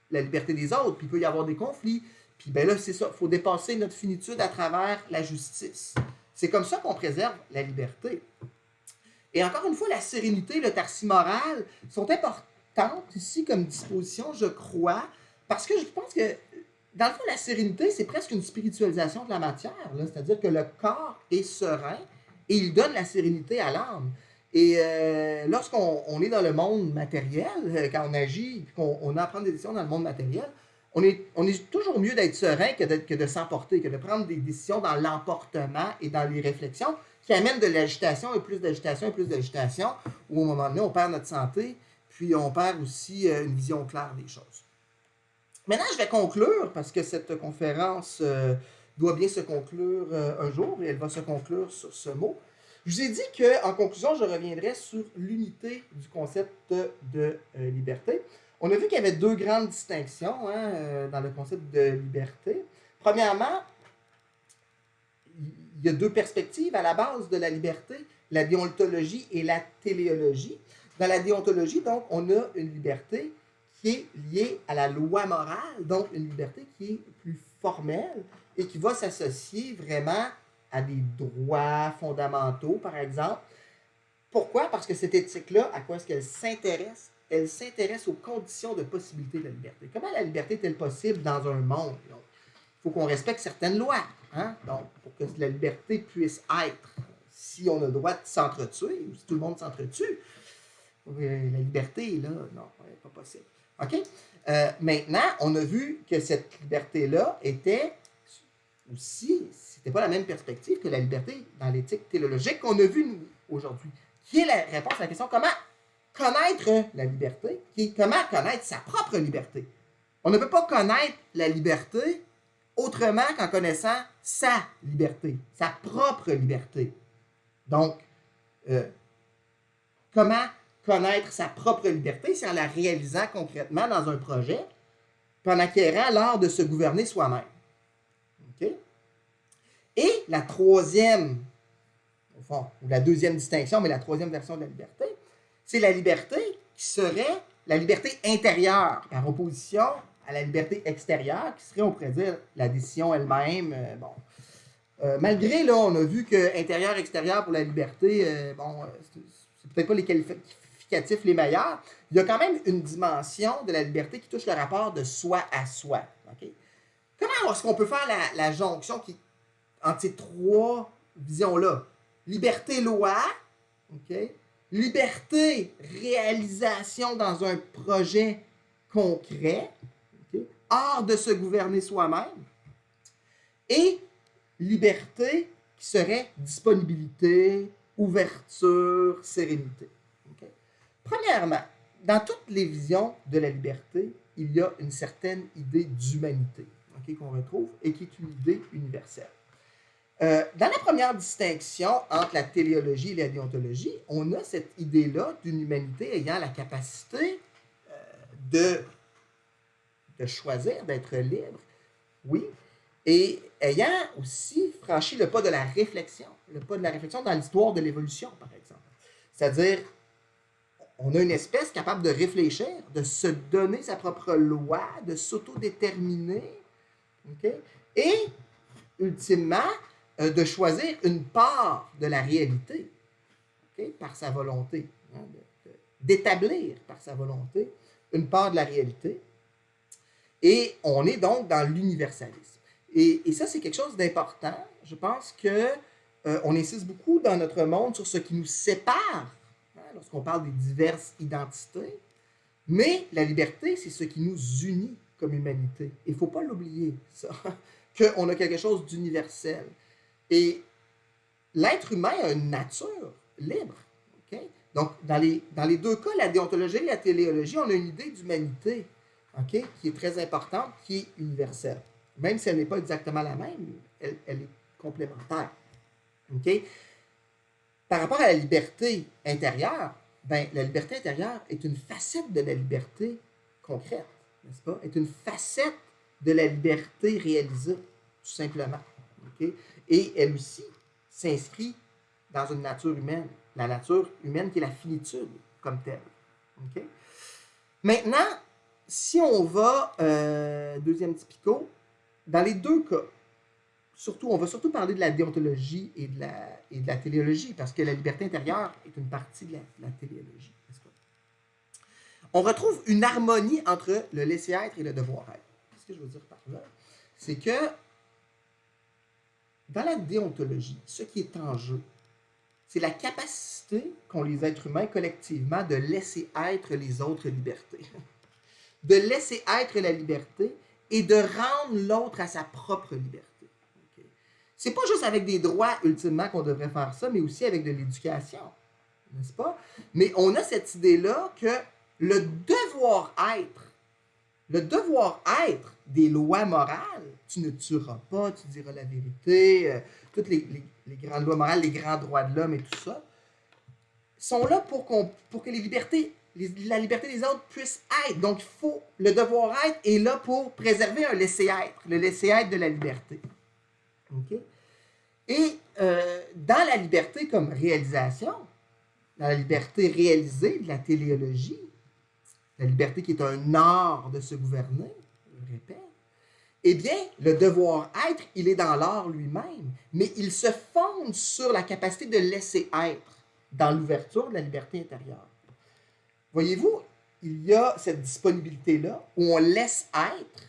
la liberté des autres, puis il peut y avoir des conflits. Puis ben là, c'est ça, il faut dépasser notre finitude à travers la justice. C'est comme ça qu'on préserve la liberté. Et encore une fois, la sérénité, l'autarcie morale sont importantes ici comme disposition, je crois, parce que je pense que, dans le fond, la sérénité, c'est presque une spiritualisation de la matière. C'est-à-dire que le corps est serein et il donne la sérénité à l'âme. Et lorsqu'on est dans le monde matériel, quand on agit, qu'on a à prendre des décisions dans le monde matériel, on est toujours mieux d'être serein que de s'emporter, que de prendre des décisions dans l'emportement et dans les réflexions qui amènent de l'agitation et plus d'agitation et plus d'agitation, où au moment donné, on perd notre santé, puis on perd aussi une vision claire des choses. Maintenant, je vais conclure, parce que cette conférence doit bien se conclure un jour, et elle va se conclure sur ce mot. Je vous ai dit qu'en conclusion, je reviendrai sur l'unité du concept de liberté. On a vu qu'il y avait deux grandes distinctions dans le concept de liberté. Premièrement, il y a deux perspectives à la base de la liberté, la déontologie et la téléologie. Dans la déontologie, donc, on a une liberté qui est liée à la loi morale, donc une liberté qui est plus formelle et qui va s'associer vraiment à des droits fondamentaux, par exemple. Pourquoi? Parce que cette éthique-là, à quoi est-ce qu'elle s'intéresse? Elle s'intéresse aux conditions de possibilité de la liberté. Comment la liberté est-elle possible dans un monde? Il faut qu'on respecte certaines lois. Hein? Donc, pour que la liberté puisse être, si on a le droit de s'entretuer, ou si tout le monde s'entretue, la liberté, là, non, pas possible. OK? Maintenant, on a vu que cette liberté-là était aussi, c'était pas la même perspective que la liberté dans l'éthique théologique qu'on a vue, nous, aujourd'hui. Qui est la réponse à la question comment connaître la liberté, qui est comment connaître sa propre liberté. On ne peut pas connaître la liberté autrement qu'en connaissant sa liberté, sa propre liberté. Donc, comment connaître sa propre liberté? C'est en la réalisant concrètement dans un projet, puis en acquérant l'art de se gouverner soi-même. OK? Et la troisième, au fond, ou la deuxième distinction, mais la troisième version de la liberté, c'est la liberté qui serait la liberté intérieure, par opposition à la liberté extérieure, qui serait, on pourrait dire, la décision elle-même. Malgré, là, on a vu que intérieur-extérieur pour la liberté, c'est peut-être pas les qualificatifs les meilleurs. Il y a quand même une dimension de la liberté qui touche le rapport de soi à soi. Okay? Comment est-ce qu'on peut faire la jonction entre ces trois visions-là? Liberté-loi, okay? Liberté, réalisation dans un projet concret, okay? Art de se gouverner soi-même, et liberté qui serait disponibilité, ouverture, sérénité. Okay? Premièrement, dans toutes les visions de la liberté, il y a une certaine idée d'humanité okay, qu'on retrouve et qui est une idée universelle. Dans la première distinction entre la téléologie et la déontologie, on a cette idée-là d'une humanité ayant la capacité de choisir, d'être libre, oui, et ayant aussi franchi le pas de la réflexion dans l'histoire de l'évolution, par exemple. C'est-à-dire, on a une espèce capable de réfléchir, de se donner sa propre loi, de s'autodéterminer, okay? Et, ultimement, de choisir une part de la réalité, okay? Par sa volonté, hein, d'établir par sa volonté une part de la réalité. Et on est donc dans l'universalisme. Et ça, c'est quelque chose d'important. Je pense que on insiste beaucoup dans notre monde sur ce qui nous sépare, hein, lorsqu'on parle des diverses identités. Mais la liberté, c'est ce qui nous unit comme humanité. Il ne faut pas l'oublier, ça, qu'on a quelque chose d'universel. Et l'être humain a une nature libre. Okay? Donc, dans les deux cas, la déontologie et la téléologie, on a une idée d'humanité, okay, qui est très importante, qui est universelle. Même si elle n'est pas exactement la même, elle est complémentaire. Okay? Par rapport à la liberté intérieure, ben, la liberté intérieure est une facette de la liberté concrète, n'est-ce pas? Est une facette de la liberté réalisée, tout simplement. Okay? Et elle aussi s'inscrit dans une nature humaine, la nature humaine qui est la finitude comme telle. Okay? Maintenant, si on va, deuxième typico, dans les deux cas, on va surtout parler de la déontologie et de la téléologie, parce que la liberté intérieure est une partie de la téléologie. On retrouve une harmonie entre le laisser-être et le devoir-être. Qu'est-ce que je veux dire par là? C'est que dans la déontologie, ce qui est en jeu, c'est la capacité qu'ont les êtres humains collectivement de laisser être les autres libertés. De laisser être la liberté et de rendre l'autre à sa propre liberté. C'est pas juste avec des droits, ultimement, qu'on devrait faire ça, mais aussi avec de l'éducation, n'est-ce pas? Mais on a cette idée-là que le devoir-être des lois morales, tu ne tueras pas, tu diras la vérité, toutes les grandes lois morales, les grands droits de l'homme et tout ça, sont là pour que la liberté des autres puisse être. Donc, le devoir-être est là pour préserver un laisser-être, le laisser-être de la liberté. Okay? Et dans la liberté comme réalisation, dans la liberté réalisée de la téléologie, la liberté qui est un art de se gouverner, je répète, eh bien, le devoir-être, il est dans l'art lui-même, mais il se fonde sur la capacité de laisser être dans l'ouverture de la liberté intérieure. Voyez-vous, il y a cette disponibilité-là où on laisse être.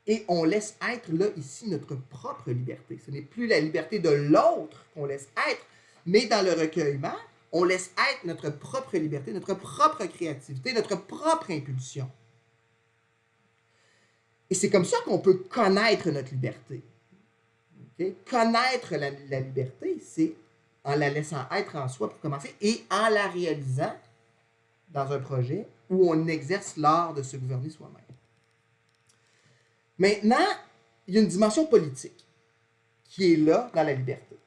Et on laisse être, là, ici, notre propre liberté. Ce n'est plus la liberté de l'autre qu'on laisse être, mais dans le recueillement, on laisse être notre propre liberté, notre propre créativité, notre propre impulsion. Et c'est comme ça qu'on peut connaître notre liberté. Okay? Connaître la liberté, c'est en la laissant être en soi pour commencer et en la réalisant dans un projet où on exerce l'art de se gouverner soi-même. Maintenant, il y a une dimension politique qui est là dans la liberté.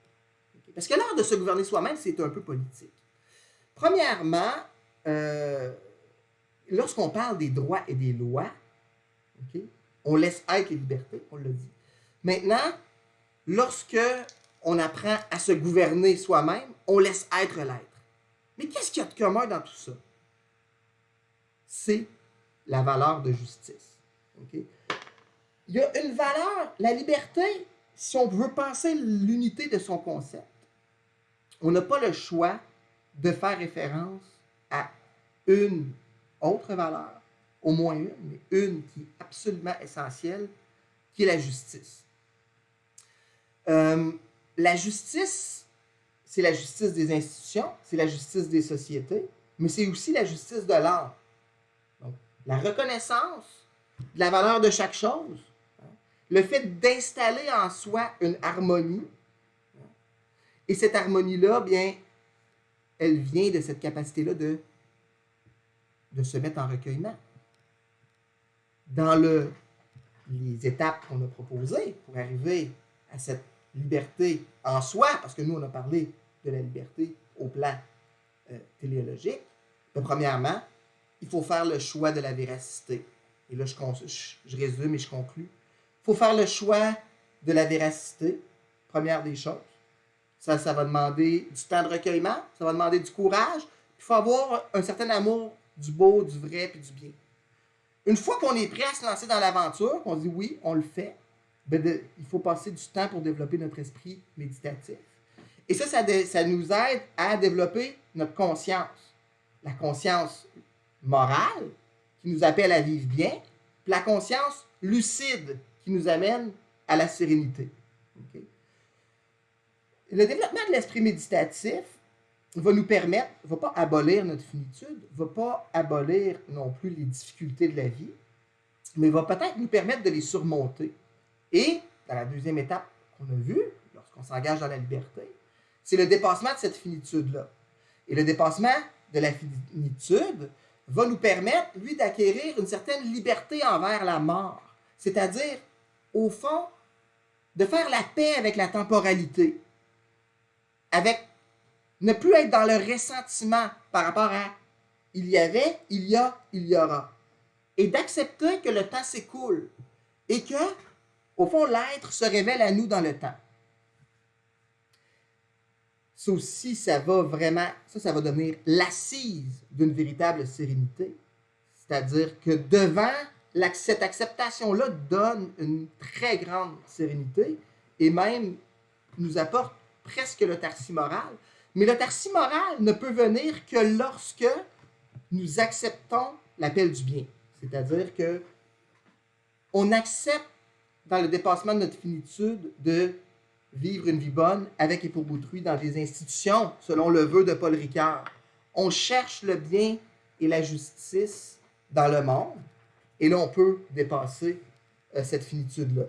Parce que l'art de se gouverner soi-même, c'est un peu politique. Premièrement, lorsqu'on parle des droits et des lois, okay, on laisse être les libertés, on l'a dit. Maintenant, lorsque on apprend à se gouverner soi-même, on laisse être l'être. Mais qu'est-ce qu'il y a de commun dans tout ça? C'est la valeur de justice. Okay? Il y a une valeur, la liberté, si on veut penser l'unité de son concept, on n'a pas le choix de faire référence à une autre valeur, au moins une, mais une qui est absolument essentielle, qui est la justice. La justice, c'est la justice des institutions, c'est la justice des sociétés, mais c'est aussi la justice de l'art. Donc, la reconnaissance de la valeur de chaque chose, le fait d'installer en soi une harmonie, et cette harmonie-là, bien, elle vient de cette capacité-là de se mettre en recueillement. Dans les étapes qu'on a proposées pour arriver à cette liberté en soi, parce que nous, on a parlé de la liberté au plan téléologique, premièrement, il faut faire le choix de la véracité. Et là, je résume et je conclus. Il faut faire le choix de la véracité, première des choses. Ça va demander du temps de recueillement, ça va demander du courage, il faut avoir un certain amour du beau, du vrai puis du bien. Une fois qu'on est prêt à se lancer dans l'aventure, qu'on dit oui, on le fait, il faut passer du temps pour développer notre esprit méditatif. Et ça nous aide à développer notre conscience. La conscience morale, qui nous appelle à vivre bien, puis la conscience lucide, qui nous amène à la sérénité. Okay? Le développement de l'esprit méditatif va nous permettre, ne va pas abolir notre finitude, ne va pas abolir non plus les difficultés de la vie, mais va peut-être nous permettre de les surmonter. Et, dans la deuxième étape qu'on a vue, lorsqu'on s'engage dans la liberté, c'est le dépassement de cette finitude-là. Et le dépassement de la finitude va nous permettre, lui, d'acquérir une certaine liberté envers la mort. C'est-à-dire, au fond, de faire la paix avec la temporalité, avec ne plus être dans le ressentiment par rapport à il y avait, il y a, il y aura. Et d'accepter que le temps s'écoule et que, au fond, l'être se révèle à nous dans le temps. Ça aussi, ça va devenir l'assise d'une véritable sérénité. C'est-à-dire que devant, cette acceptation-là donne une très grande sérénité et même nous apporte presque l'autarcie morale. Mais l'autarcie morale ne peut venir que lorsque nous acceptons l'appel du bien. C'est-à-dire que on accepte, dans le dépassement de notre finitude, de vivre une vie bonne avec et pour autrui dans des institutions, selon le vœu de Paul Ricard. On cherche le bien et la justice dans le monde, et là, on peut dépasser cette finitude-là.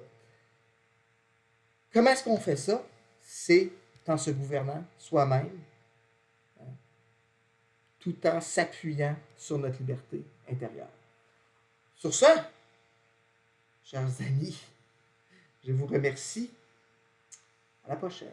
Comment est-ce qu'on fait ça? C'est en se gouvernant soi-même, tout en s'appuyant sur notre liberté intérieure. Sur ce, chers amis, je vous remercie. À la prochaine.